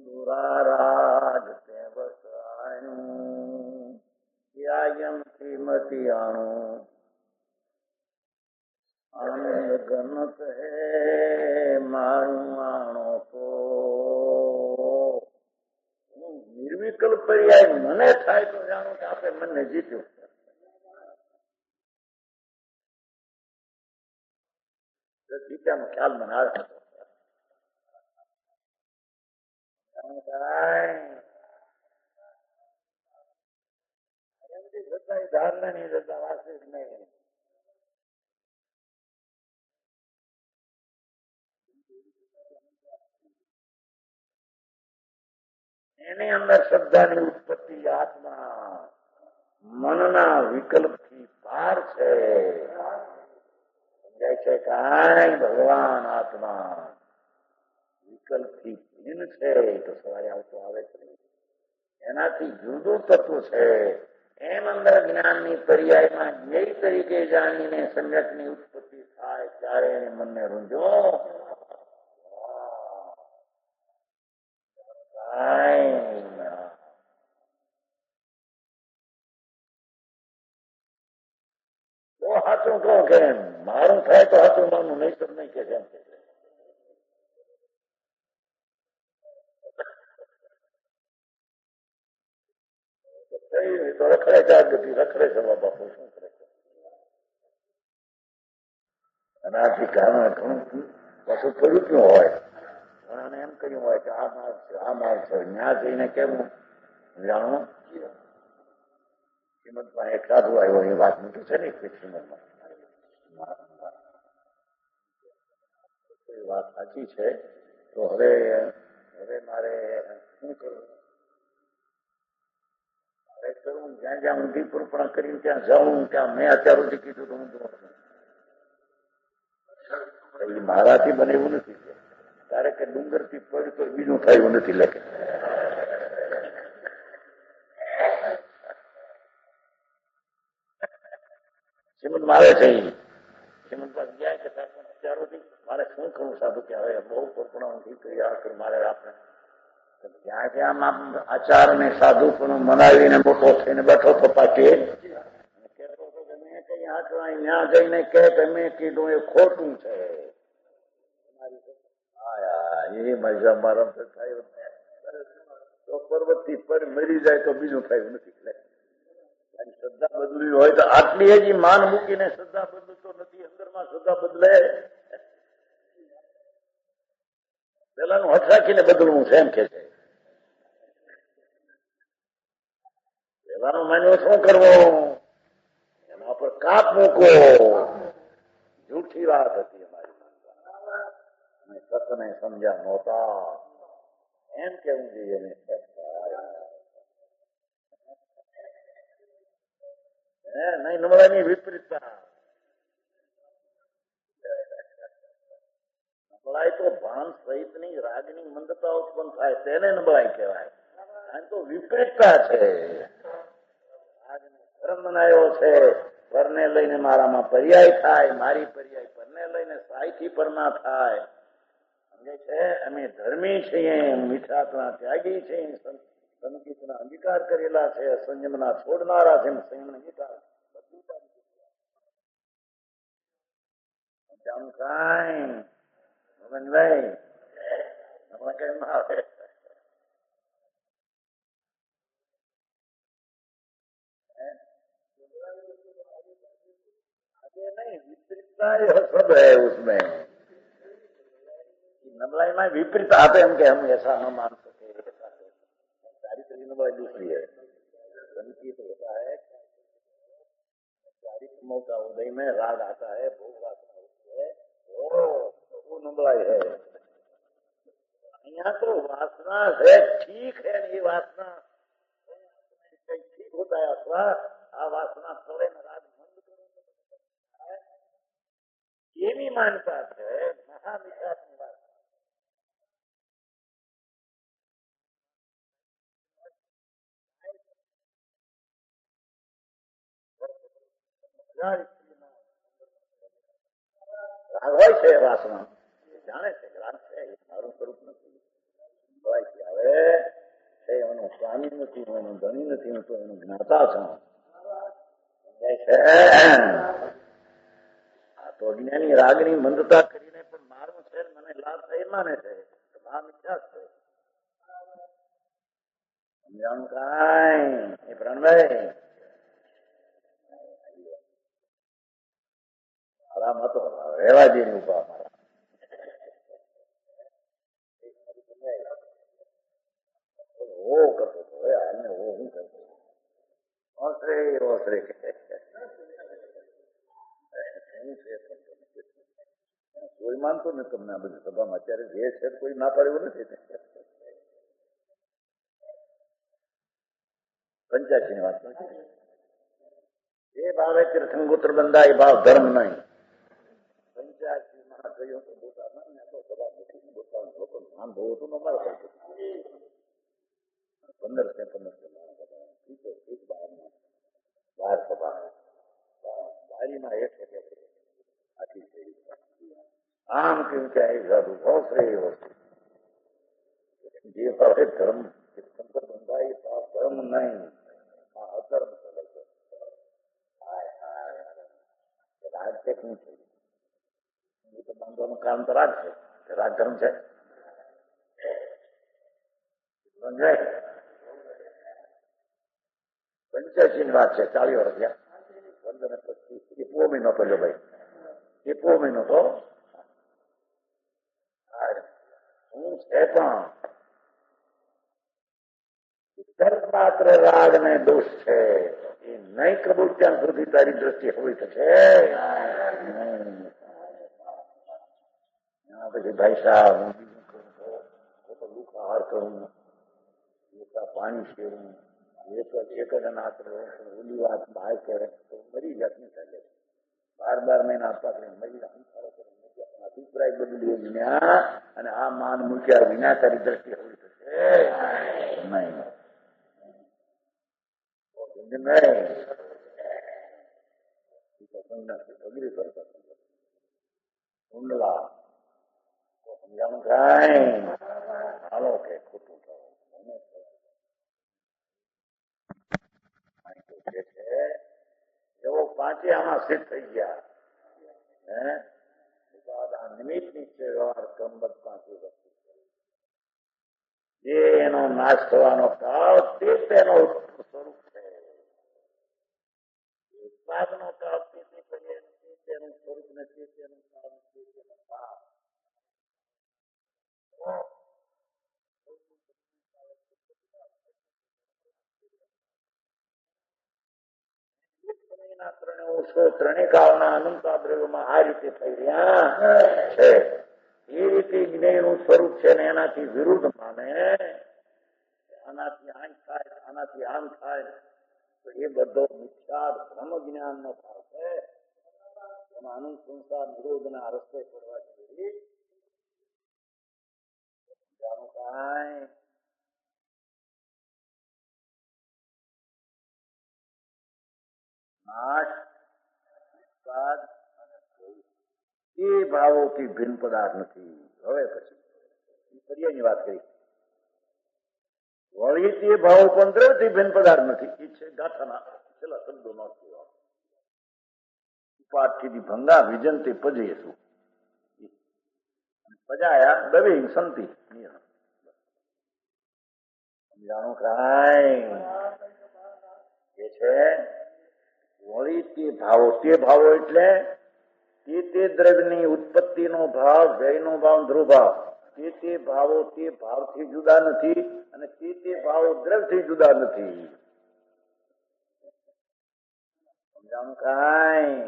દુરારાજ તે વસાણું યાયમ શ્રીમતી આણું આનંદ ગનત હે મારું આણો તો નિર્વિકલ્પ પર્યાય મને થાય તો જાણો કે આપણે મનને જીત્યું. ગીતાનો ખ્યાલ મને આવે ધારણા ની જતા વાસ્તવિક નહીં. એની અંદર શ્રદ્ધાની ઉત્પત્તિ આત્મા મનના વિકલ્પ થી બહાર છે. સમજાય છે કાંઈ ભગવાન આત્મા વિકલ્પ થી ભિન્ન છે તો સવારે આવતો આવે છે. એનાથી જુદું તત્વ છે. એમ અંદર જ્ઞાનની પર્યાયમાં ધ્યેય તરીકે જાણીને સમ્યકની ઉત્પત્તિ થાય ત્યારે એને મનને રૂંધો તો સાચું કહો કે મારું થાય તો સાચું માનું નહીં તો નહીં કે જેમ તો રખડે જાગૃતિ રખડે છે બાપુ શું કરે છે. અને આથી કારણ ઘણું પાછું પ્રવૃત્તિઓ હોય. ઘણાને એમ કહ્યું હોય કે આ માર્ગ છે આ માર્ગ છે. ત્યાં જઈને કેવું જાણવું. શ્રીમદમાં એક સાધુ આવ્યો એ વાત મૂકી છે ને શ્રીમદમાં વાત સાચી છે. તો હવે મારે શું કરવું? જ્યાં જ્યાં ઊંધી કૃપણા કરીને ત્યાં જાઉં ત્યાં મેં અત્યાર સુધી કીધું તો હું મારાથી બને એવું નથી. ત્યારે કે ડુંગર થી પડ્યું તો બીજું થાય એવું નથી લખે. શ્રીમદ મારે છે શ્રીમદ પાસે ગયા કે અત્યારોથી મારે શું કરવું સાધુ કે હવે બહુ કૃપણા ઊંધી કરી આ મારે આપણે જ્યાં જ્યાં આચાર ને સાધુ પણ મનાવીને મોટો થઈને બેઠો તો પાછી કહેતો હતો કે મેં કઈ આંકડા ત્યાં જઈને કે મેં કીધું એ ખોટું છે. એ મજા મારા થાય તો પર્વત થી પર મરી જાય તો બીજું થયું નથી. શ્રદ્ધા બદલવી હોય તો આટલી હજી માન મૂકીને શ્રદ્ધા બદલતો નથી. અંદરમાં શ્રદ્ધા બદલે પેલાનું હઠ રાખીને બદલવું છે એમ કે છે. પેલાનું માન્યું શું કરવું એના પર કાપ મૂકો. જૂઠી વાત હતી અમારી. સતને સમજ્યા નહોતા એમ કેવું જોઈએ. નહીં નબળાઈની વિપરીતતા. નબળાઈ તો ભાન સહિતની રાગની મંદતા ઉત્પન્ન થાય તેને નબળાઈ કહેવાય. આ તો વિપરીતતા છે. ધર્મ બનાવ્યો છે પરને લઈને મારામાં પર્યાય થાય, મારી પર્યાય પરને લઈને સાયથી પરના થાય. સમજે છે અમે ધર્મી છીએ, મીઠાતના ત્યાગી છીએ, સંગીતના અંગીકાર કરેલા છે, સંયમના છોડનારા છે, સંયમ અંગીકાર બધું કાંઈ ભાઈ હમણાં કઈ ના આવે. नहीं विपरीतता सब है उसमें. नबलाई में विपरीत आते हम कि हम ऐसा न मान सके, ऐसा सारी तरीके नबलाई दूसरी है. संकीत होता है चारित्मों का उदय में राग आता है, भोग वासना होती है, वो नबलाई है. यहाँ तो वासना है ठीक है, ये वासना અથવા આ વાસના ફળે ને રાગ મંદ કરો એવી માનતા છે મહામિઠાસની વાત. રાગ હોય છે વાસના જાણે છે રાગ છે એ મારું સ્વરૂપ નથી. હવે એનો સ્વામી નથી, હું એનો ધણી નથી, હું તો એનો જ્ઞાતા છું. આ તો અજ્ઞાની રાગની મંદતા કરીને પણ મારું છે મને લાભ થઈ માને છે. આ મિથ્યા છે. સમજાણું કાંઈ એ પ્રાણભાઈ આરામ હતો રેવાજીની ઉપા મારા ઓ કરતો હતો. આને ઓ હું કરતો ઓસરે ઓસરે કોઈ માનતો ને તમને આ બધી સભામાં અત્યારે જે છે કોઈ ના પાડ્યું નથી. 85 ની વાત એ ભાવે તીર્થંગોત્ર બંધા એ ભાવ ધર્મ નહીં. 85 માં કહ્યું તો સભા મૂકીને બોલવાનું લોકો નામ બહુ હતું ને અમારે 15 બાર સભા બારીમાં એક આખી આમ કેવું કે સાધુ હોશે જે ભાવે ધર્મ તીર્થંકર બંધા એ ભાવ ધર્મ નહીં અધર્મ ચાલે છે. રાજટેક નું છે તો બાંધવાનું કામ તો રાજ છે. રાજધર્મ છે. 85 ની વાત છે. 40 વર્ષ થયા. 15 એપો મહિનો પહેલો ભાઈ એપો મહિનો તો હું છે પણ માત્ર રાગ ને દોષ છે એ નહીં કબૂલ ત્યાં સુધી તારી દ્રષ્ટિ હોવી થશે. પછી ભાઈ સાહેબ હું બીજું કરું તો લુકા હાર કરું, લુકા પાણી શેરું, એક જ અનાથ ઓલી વાત બહાર કરે તો મરી જાતની ચાલે. 12 મહિના આપવા મરી અભિપ્રાય બદલી વિના અને આ માન મૂક્યા વિના તારી દ્રષ્ટિ હોવી થશે નહીં. અગ્રી કરતા ઊંડલા સમજાણું કાંઈ હાલો કે ખોટું એવો 5 આમાં સિદ્ધ થઈ ગયા. નિમિત્ત નીચે વ્યવહાર ક્રમબદ્ધ 5 વસ્તુ જે એનો નાશ થવાનો કાળ તે તેનો સ્વરૂપ છે. ઉત્પાદનો કાળ તે તેનું સ્વરૂપ નથી, તેનું કાળ નથી, તેનો ભાવ ત્રણેય કાળના અનંતા દ્રવ્યોમાં આ રીતે થઈ રહ્યા છે. એ રીતે જ્ઞેયનું સ્વરૂપ છે ને એનાથી વિરુદ્ધ માને આનાથી આમ થાય આનાથી આમ થાય તો એ બધો મિથ્યા ભ્રમ જ્ઞાન નો ભાવ છે. એમાં અનંત સંસાર નિરોધ ના રસ્તે કરવા જોઈએ. કાંઈ નાશ એ ભાવોથી ભિન્ન પદાર્થ નથી. હવે પછી પર્યાયની વાત કરી વળી તે ભાવો પણ દ્રવ્યથી ભિન્ન પદાર્થ નથી. એ છે ગાથાના છેલ્લા શબ્દો નો ઉપાઠથી ભંગા વિજંતી પજેશું પજાયા દવે સંતિ સમજાણું કાંઈ એ છે. વળી તે ભાવો એટલે તે દ્રવ્યની ઉત્પત્તિનો ભાવ, વ્યયનો ભાવ, ધ્રુવભાવ તે ભાવો તે ભાવથી જુદા નથી અને તે ભાવો દ્રવ્યથી જુદા નથી. સમજાણું કાંઈ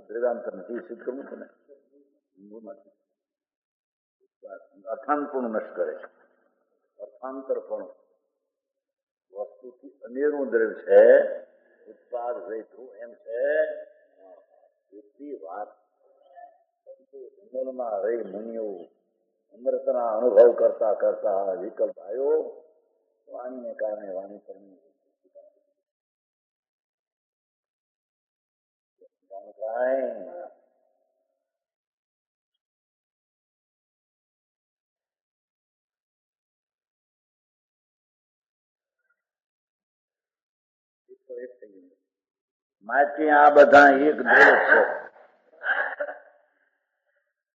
દ્રવ્યાંતર નથી સિદ્ધ કરવું છે ને અર્થાંતપણું નષ્ટ કરે છે. અર્થાંતર પણ વસ્તુ વસ્તુથી અનેરું દ્રવ્ય છે, ઉત્પાદ વૈધું એમ છે. એટલી વાત જંગલમાં રહી મુનિઓ અમૃતના અનુભવ કરતા કરતા વિકલ્પ આવ્યો. વાણીને કારણે વાણી પરની માટી આ બધા એક દ્રવ્ય છે.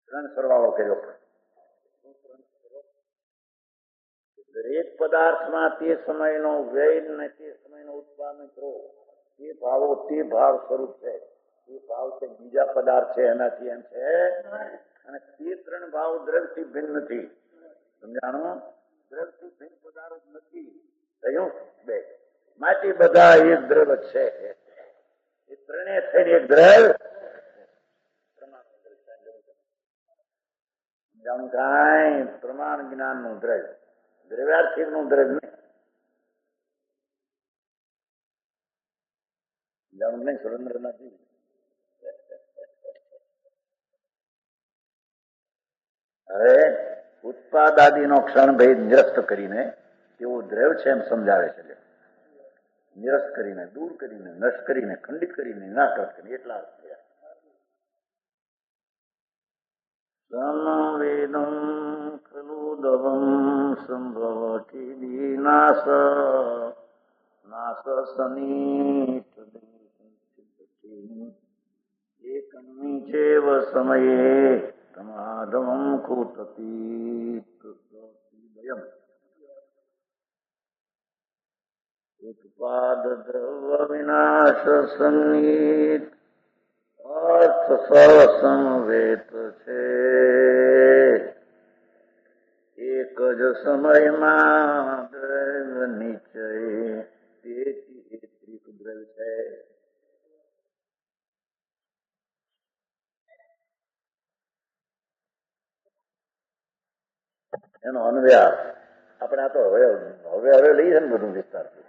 ત્રણ સરવાળો કર્યો. દરેક પદાર્થમાં તે સમયનો વ્યય ને તે સમયનો ઉત્પાદન કરો. તે ભાવો તે ભાવ સ્વરૂપ છે. તે ભાવ છે બીજા પદાર્થ છે એનાથી એમ છે. અને તે ત્રણ ભાવ દ્રવ્યથી ભિન્ન નથી. સમજાણું? દ્રવ્યથી ભિન્ન પદાર્થ નથી થયું. બે માટી બધા એક દ્રવ્ય છે. એ ત્રણે થઈને એક દ્રવ્ય. સમજાણું? કાંઈ પ્રમાણ જ્ઞાન નું દ્રવ્ય, દ્રવ્યાર્થિક નું દ્રવ્ય નહીં. સમજાણું નહીં? સુરેન્દ્ર નથી. હવે ઉત્પાદાદિ નો ક્ષણભેદ નિરસ્ત કરીને તેવું દ્રવ્ય છે એમ સમજાવે છે. નિરસ્ત કરીને, દૂર કરીને, નષ્ટ કરીને, ખંડિત કરીને, નિરાકૃત કરીને એટલા અર્થ થયા. સમવેદમ ખલુ દવમ સંભવતી વિનાશ નાશ સનીત એકમી ચેવ સમયે તમાધમ કુતતી ઉત્પાદ દ્રવ્ય વિનાશ સન્નિત અર્થ સસમવેત છે. એક જ સમયમાં દ્રવ્ય નિશ્ચય તેથી હેત્રિક દ્રવ્ય છે. એનો અન્વયાસ આપણે આ તો હવે લઈએ ને બધું વિસ્તારથી.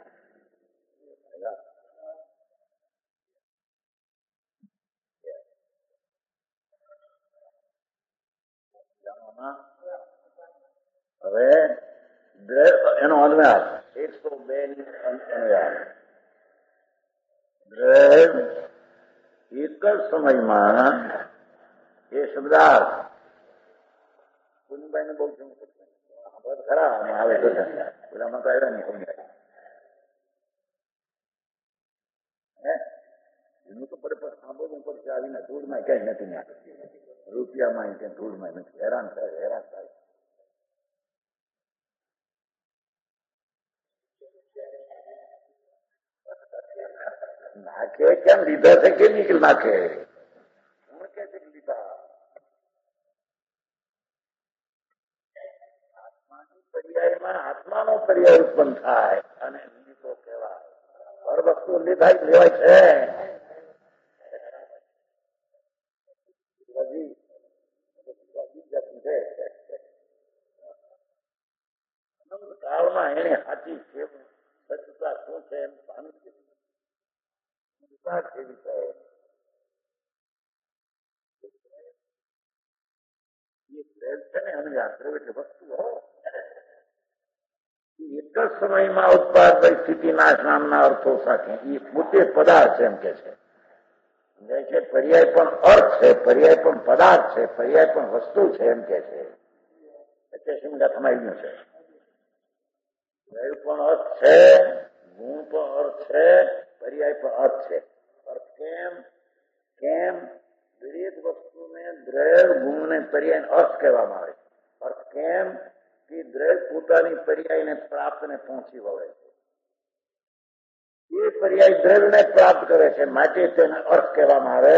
હવે એનો અન્વયાસ 102 ની અન્વયાસ. દ્રવ્ય એક જ સમયમાં એ શબ્દાર્થ પુનભાઈ ને બહુ જવું પડશે. ખરા આવે તો પેલામાં તો આવ્યા નહીં સમજાય. એનું તો સાંભળવું પડશે. આવીને ધૂળમાં ક્યાંય નથી નાખતી. રૂપિયામાં ક્યાંય ધૂળમાં નથી. હેરાન થાય. નાખે કેમ? લીધા છે કે નીકળ નાખે. કોણ કે છે લીધા? આત્માની પર્યાયમાં આત્માનો પર્યાય ઉત્પન્ન થાય અને લીધો કહેવાય. હર વસ્તુ લીધા લેવાય છે. કાળમાં એને સાચી સચતા શું છે એમ પામી છે. એક જ સમયમાં ઉત્પાદ પરિસ્થિતિ નાશ નામના અર્થો સાથે એ પોતે પદાર્થ છે એમ કે છે. પર્યાય પણ અર્થ છે, પર્યાય પણ પદાર્થ છે, પર્યાય પણ વસ્તુ છે એમ કે છે. સમજાથમાં આવ્યું છે. દ્રવ્ય પણ અર્થ છે, ગુણ પણ અર્થ છે, પર્યાય પણ અર્થ છે. અર્થ કેમ દરેક વસ્તુને દ્રવ્ય, ગુણ ને પર્યાય અર્થ કહેવામાં આવે છે. અર્થ કેમ કે દ્રવ્ય પોતાની પર્યાયને પ્રાપ્ત ને પહોંચી વળે છે. એ પર્યાય દ્રવ્યને પ્રાપ્ત કરે છે, માટે તેને અર્થ કહેવામાં આવે.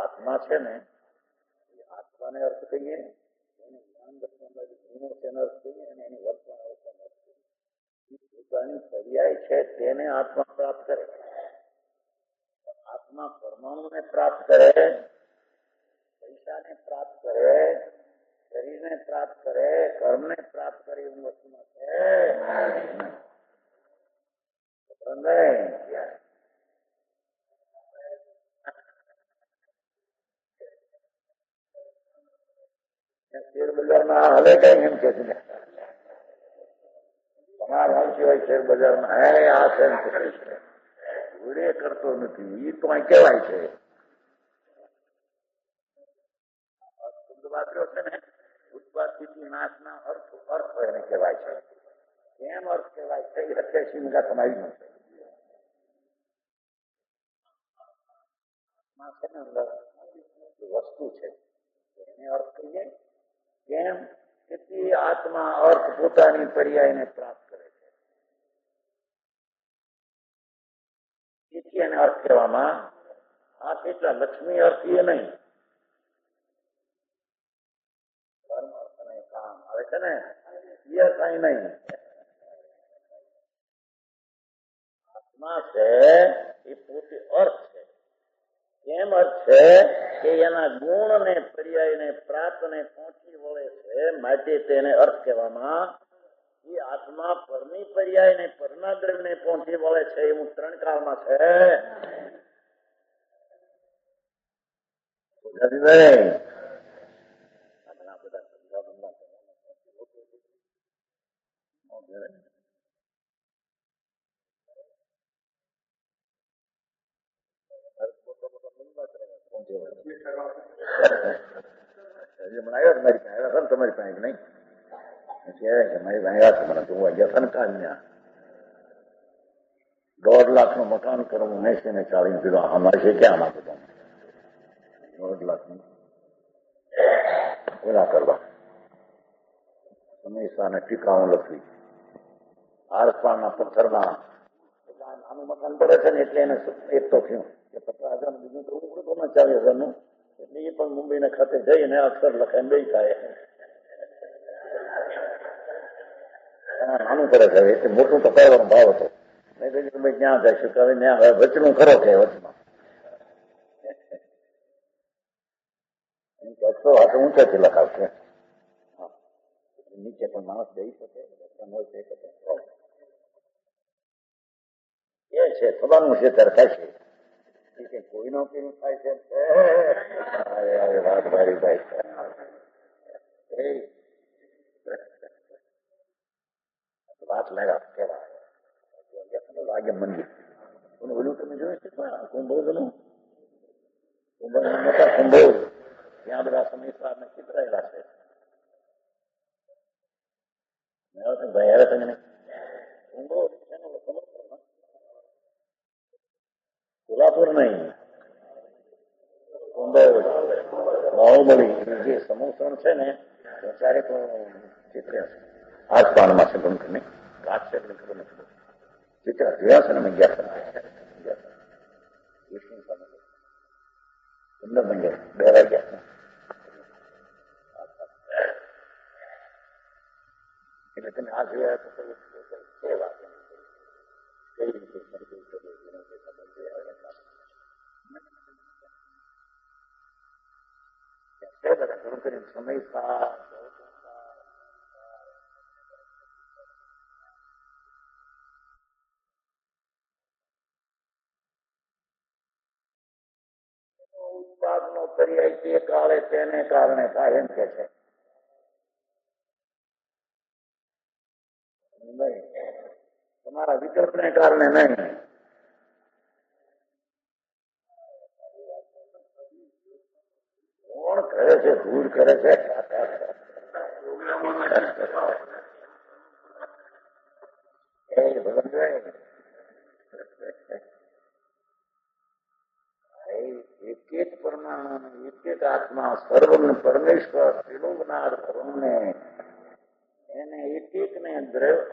આત્મા છે ને, આત્માને અર્થ કહીએ, એને જ્ઞાન દર્શન ગુણો તેનો અર્થ કહીએ અને એની વર્તન અર્થ કહીએ. પોતાની પર્યાય છે તેને આત્મા પ્રાપ્ત કરે. આત્મા પરમાણુને પ્રાપ્ત કરે, પૈસાને પ્રાપ્ત કરે, શરીરને પ્રાપ્ત કરે, કર્મને પ્રાપ્ત કરે એવું વસ્તુમાં છે. શેર બજારમાં હલે કઈ એમ કે તમારા ભાવ સિવાય શેર બજારમાં હે આ શેર ઘોડે કરતો નથી. એ તો અહીં કેવાય છે વાપર્યો છે ને, ઉત્પાદથી નાશના અર્થ અર્થ એને કહેવાય છે. કેમ અર્થ કહેવાય છે? 88 મીઠા સમાવી નથી વસ્તુ છે એને અર્થ કહીએ. કેમ કે આત્મા અર્થ પોતાની પર્યાયને પ્રાપ્ત કરે છે, તેથી એને અર્થ કહેવામાં. આ કેટલા લક્ષ્મી અર્થ એ નહીં, ધર્મ અર્થ અને કામ આવે છે ને, એ કઈ નહીં. આત્મા છે એ પોતે અર્થ છે. કેમ અર્થ છે કે એના ગુણ ને પર્યાય ને પ્રાપ્ત ને પહોંચી વળે છે, માટે તેને અર્થ કહેવામાં. એ આત્મા પરની પર્યાય ને પરના દ્રવ્ય ને પહોંચી વળે છે એવું 3 કાળમાં છે. તમારી પાસે નહીં મારી પાસે મને જોવા ગયા હતા ને કાલના 1.5 લાખનું મકાન કરવું 80-40 કિલો અમારે છે. ક્યાં આમાં બધા 1.5 લાખનું ઓલા કરવા હંમેશા ટીકાઓ લખવી આરપારના પથ્થરમાં આનું મકાન પડે છે ને એટલે એને એક તો થયું કે 50,000 બીજું તો ઉઘડું તો 40,000 એટલે એ પણ મુંબઈના ખાતે જઈને અક્ષર લખાઈને બે થાય નાનું કરે છે. એટલે મોટું તો કરવાનો ભાવ હતો. મેં કહ્યું તમે ક્યાં જઈશું કે હવે વચનું ખરો કે વચમાં અક્ષરો હાથે ઊંચાથી લખાવશે. નીચે પણ માણસ જઈ શકે એ છે થવાનું છે ત્યારે થાય છે. કોઈનો કેવું થાય છે વાત મારી ભાઈ વાત લાગ્યા કેવા લાગે મંદિર ઓલું તમે જોયું છે કુંભોજનું મોટા કુંભોજ ત્યાં બધા સમીસારને ચિતરાયેલા છે. ભાઈ હવે તમે કુંભોજ કોલ્હાપુર નહીં કુંભોજ બાહુબલી જે સમૂસણ છે ને ત્યારે તો ચિત્ર્યા છે આસપાસમાં છે ગમતું નહીં ઘાટ છે એટલે ખબર નથી ચિત્ર જોયા છે ને મેં ગયા સુંદર મંદિર 2 વાગ્યા એટલે તમે આ જોયા તો કઈ વાત કઈ રીતે સમય ઉત્પાદનો પર્યાય તે કાળે તેને કારણે થાય એમ કે છે. તમારા વિકલ્પને કારણે નહીં. કોણ કરે છે? ભૂલ કરે છે. એક એક પરમાણુ એક એક આત્મા સર્વ પરમેશ્વર ત્રિલોકનાથ ભગવાનને એને એક એક ને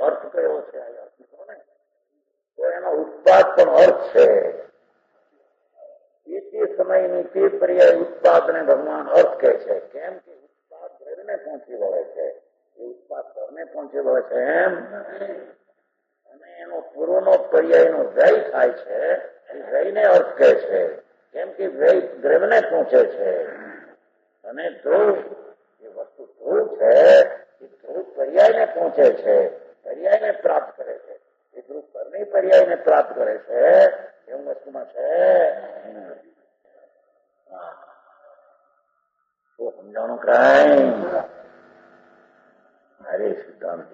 અર્થ કયો છે ને તો એનો ઉત્પાદ પણ અર્થ છે. તે સમયની તે પર્યાય ઉત્પાદને ભગવાન અર્થ કહે છે. કેમ કે ઉત્પાદ દ્રવ્યને પહોંચી વળે છે, એ ઉત્પાદ પરને પહોંચી વળે છે એમ, અને એનો પૂર્વનો પર્યાયનો વ્યય થાય છે એ વ્યયને અર્થ કહે છે. કેમ કે વ્યય દ્રવ્યને પહોંચે છે અને ધ્રુવ એ વસ્તુ ધ્રુવ છે એ ધ્રુવ પર્યાયને પહોંચે છે, પર્યાયને પ્રાપ્ત કરે છે. એ ધ્રુવ પરની પર્યાયને પ્રાપ્ત કરે છે એવું વસ્તુમાં છે. તો સમજાણું કઈ અરે સિદ્ધાંત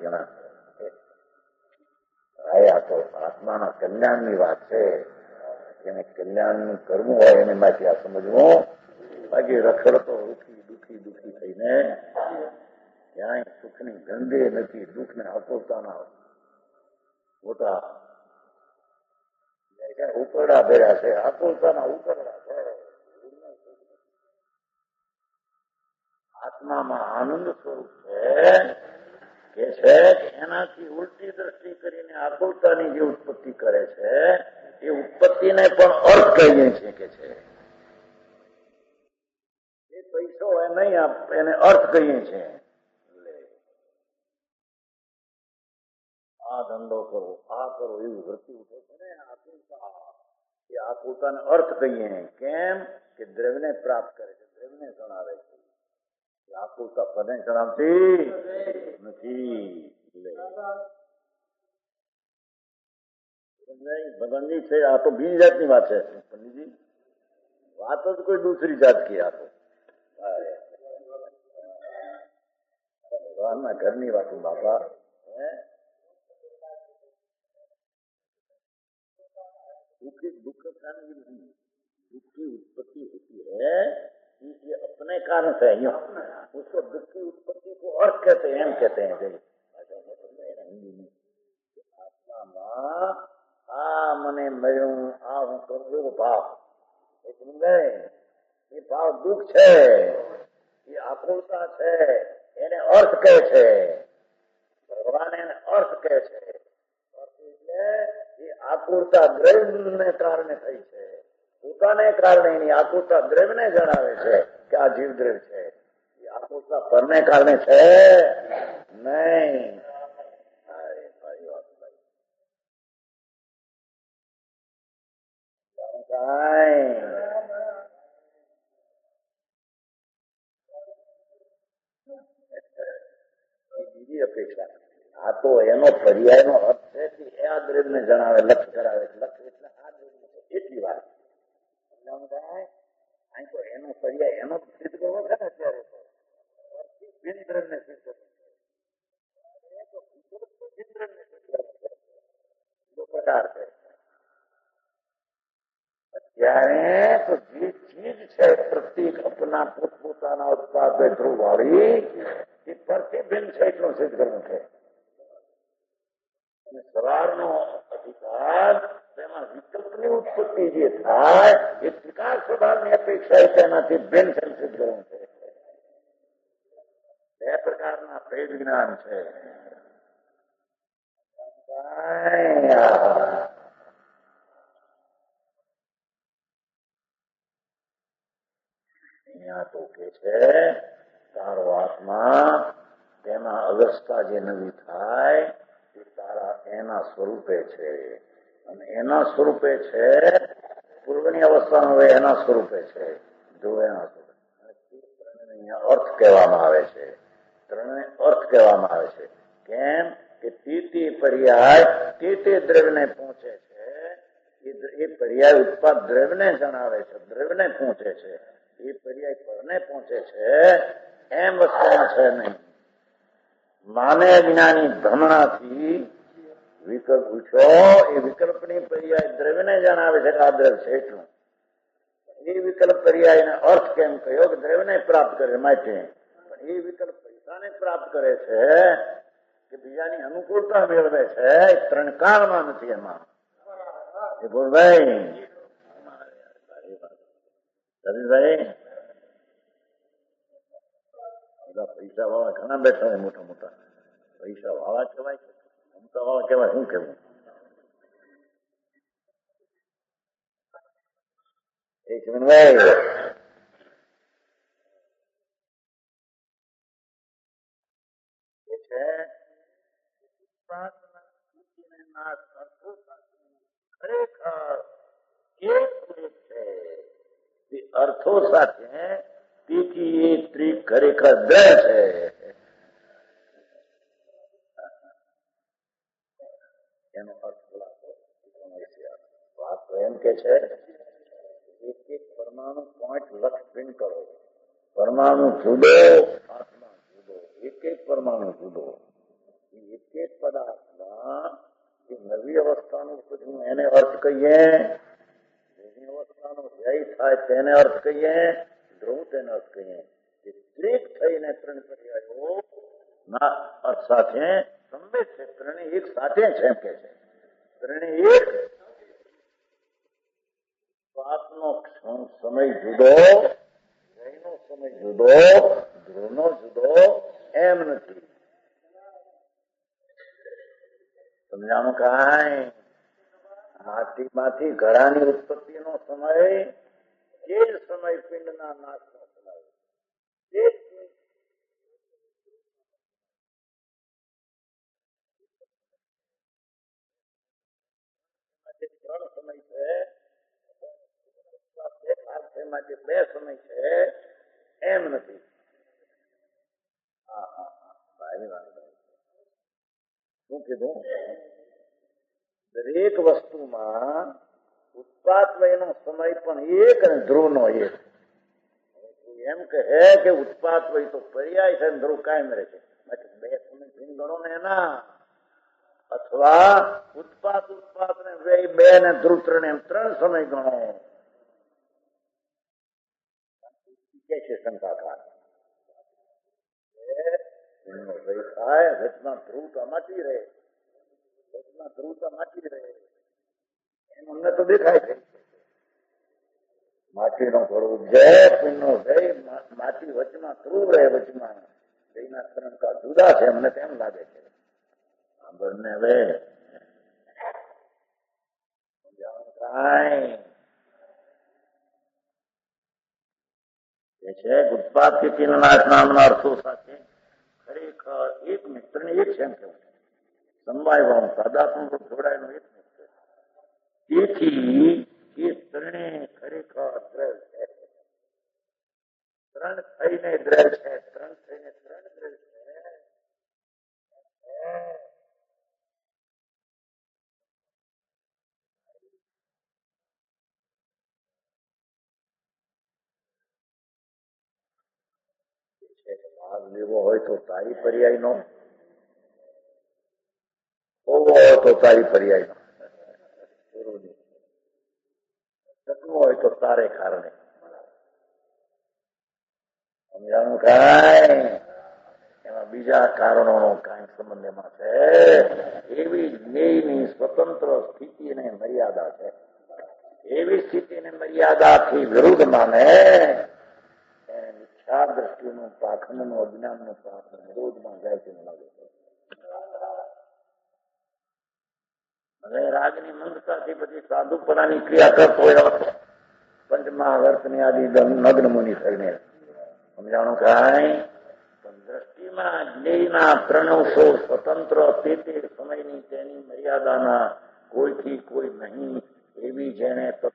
આ તો આત્માના કલ્યાણની વાત છે. એને કલ્યાણ કરવું હોય એને માંથી આ સમજવું. બાકી રખડતો દુઃખી દુઃખી દુઃખી થઈને ક્યાંય સુખની ગંધે નથી, દુઃખને અપોતાના મોટા ઉકરડા ભર્યા છે, આકુલતાના ઉકરડા છે. આત્મામાં આનંદ સ્વરૂપ છે કે એનાથી ઉલટી દ્રષ્ટિ કરીને આકુલતાની જે ઉત્પત્તિ કરે છે એ ઉત્પત્તિને પણ અર્થ કહીએ છીએ કે છે. એ પૈસો એ નહીં, એને અર્થ કહીએ છીએ. આ ધંધો કરો, આ કરો એવું વૃત્તિ ઉઠે છે ને આકુલતા. એ આકુલતાને અર્થ કહીએ. કેમ કે દ્રવ્યને પ્રાપ્ત કરે છે, દ્રવ્યને જણાવે છે. આકુલતા પદને જણાવતી નથી. ભગવાનજી છે આ તો બીજી જાતની વાત છે. પંડિતજી વાત જ કોઈ દૂસરી જાત કી. આ તો ભગવાનના ઘરની વાત બાપા. दुख की उत्पत्ति होती है ये अपने कारण से है. उसको दुख की उत्पत्ति को अर्थ कहते हैं, एम कहते हैं. हिंदी में आत्मा आ मने मरू आ हूं करू एवो भाव એ ભાવ દુઃખ છે, એ આકુલતા છે, એને અર્થ કહે છે. ભગવાન એને અર્થ કહે છે. એટલે એ આકુલતા દ્રવ્યને કારણે થઈ છે. પોતાને કારણે એની આકુલતા દ્રવ્યને જણાવે છે કે આ જીવ દ્રવ્ય છે. એ આકુલતા પરને કારણે છે નહીં. બીજી અપેક્ષા આ તો એનો પર્યાયનો અર્થ છે કે એ આ દ્રવ્યને જણાવે, લક્ષ્ય કરાવે. લક્ષ્ય એટલે આ દ્રવ્ય છે એટલી વાત. અહીં તો એનો પર્યાય એનો સિદ્ધ કરવો છે ને અત્યારે તો બિન દ્રવ્યને સિદ્ધ કરવું છે. અત્યારે તો જે ચીજ છે પ્રત્યેક અપના પોતપોતાના ઉત્પાદ ધ્રુવ વાળી એ પ્રતિબિંબ છે એટલું સિદ્ધ કરવું છે. અને સવારનો અધિકાર તેમાં વિકલ્પની ઉત્પત્તિ જે થાય એ ત્રિકાળ સ્વભાવની અપેક્ષા તેનાથી ભિન્ન સિદ્ધ કરવું છે. બે પ્રકારના ભેદ જ્ઞાન છે. અહીંયા તો કે છે તારો આત્મા તેના અવસ્થા જે નવી થાય એ તારા એના સ્વરૂપે છે. અને એના સ્વરૂપે છે પૂર્વની અવસ્થામાં હવે એના સ્વરૂપે છે. જો એના સ્વરૂપે અહીંયા અર્થ કહેવામાં આવે છે. ત્રણે અર્થ કહેવામાં આવે છે. કેમ કે તે પર્યાય તે દ્રવ્યને પહોંચે છે. એ પર્યાય ઉત્પાદ દ્રવ્યને જણાવે છે, દ્રવ્યને પહોંચે છે. એ પર્યાય પરને પહોંચે છે એમ વસ્તુમાં છે નહીં. માને જ્ઞાની ભ્રમણાથી વિકલ્પ ઉઠ્યો. એ વિકલ્પની પર્યાય દ્રવ્યને જણાવે છે કે આ દ્રવ્ય છે એટલું. એ વિકલ્પ પર્યાયને અર્થ કેમ કહ્યો કે દ્રવ્યને પ્રાપ્ત કરે માટે. પણ એ વિકલ્પ પૈસાને પ્રાપ્ત કરે છે કે બીજાની અનુકૂળતા મેળવે છે. એ ત્રણ કાળમાં નથી એમાં. એ બોલ ભાઈ રવિભાઈ, બધા પૈસા વાળા ઘણા બેઠા હોય, મોટા મોટા પૈસા વાળા કહેવાય, મમતા વાળા કહેવાય. શું કેવું? એ ચમનભાઈ ખરેખર એક છે. સાથે તેથી એ ત્રિક ખરેખર દ્રઢ છે. એનો અર્થ વાત તો એમ કે છે એક એક પરમાણુ પોઈન્ટ લક્ષ પ્રિન્ટ કરો. પરમાણુ જુદો, આત્મા જુદો, એક એક પરમાણુ જુદો. એક એક પદાર્થમાં જે નવી અવસ્થાનું શું એને અર્થ કહીએ, જૂની અવસ્થાનો વ્યય થાય તેને અર્થ કહીએ, ધ્રુવ તેને અર્થ કહીએ. જે ત્રિક થઈને ત્રણ પર્યાયો ના અર્થ સાથે સંવેદ છે. ત્રણે એક સાથે છે એમ કે છે. ત્રણે એક વાતનો સમય જુદો, વ્યયનો સમય જુદો, ધ્રુવનો જુદો એમ નથી. સમજાણું કાંઈ? માટીમાંથી ઘડાની ઉત્પત્તિનો સમય એ જ સમય પિંડના નાશનો સમય. ત્રણ સમય છે માટે બે સમય છે એમ નથી. શું કીધું? દરેક વસ્તુમાં ઉત્પાદ વયનો સમય પણ એક અને ધ્રુવનો એક. એમ કહે કે ઉત્પાદ વય તો પર્યાય છે, ધ્રુવ કાયમ રહે છે. બે સમય ગણો ને એના, અથવા ઉત્પાદ ને વ્યય બે ને ધ્રુવ ત્રણ એમ ત્રણ સમય ગણો. કે છે શંકાકાર વ્યય થાય, વચમાં ધ્રુવતા માટી રહે, વચમાં ધ્રુવતા માટી રહે એમ અમને તો દેખાય છે. માટીનો ઘડું જય પિંડનો જય, માટી વચમાં ધ્રુવ રહે, વચમાં જયના ત્રણ જુદા છે અમને તેમ લાગે છે. આ બંને હવે છે ઉત્પાદ કે નાશ નામના અર્થો સાથે ખરેખર એક મિત્ર ને એક છે એમ કેવું છે. સંવાયવામ સાદાત્મ જોડાયેલો એક મિત્ર. તેથી એ ત્રણે ખરેખર દ્રઢ છે. ત્રણ થઈને દ્રઢ છે, ત્રણ થઈને ત્રણ દ્રઢ છે. ભાગ લેવો હોય તો તારી પર્યાય નો, હોવો હોય તો તારી પર્યાય નો, શકવું હોય તો તારે કારણે. સમજાણું કાંઈ? એમાં બીજા કારણોનો કાંઈ સંબંધ એમાં છે. એવી જ્ઞેયની સ્વતંત્ર સ્થિતિને મર્યાદા છે. એવી સ્થિતિને મર્યાદાથી વિરુદ્ધ માને મિથ્યા દ્રષ્ટિનું, પાખંડનું, અજ્ઞાનનું પાપ વિરોધમાં જાય છે લાગે છે. હવે રાગની મંદતાથી પછી સાધુપણાની ક્રિયા કરતો હોય પંચમહાવર્તની આદિ નગ્ન મુનિ થઈને. સમજાણું કાંઈ? પણ દ્રષ્ટિમાં જ્ઞેયના ત્રણસો સ્વતંત્ર તે સમયની તેની મર્યાદાના કોઈથી કોઈ નહીં એવી જેને તત્વ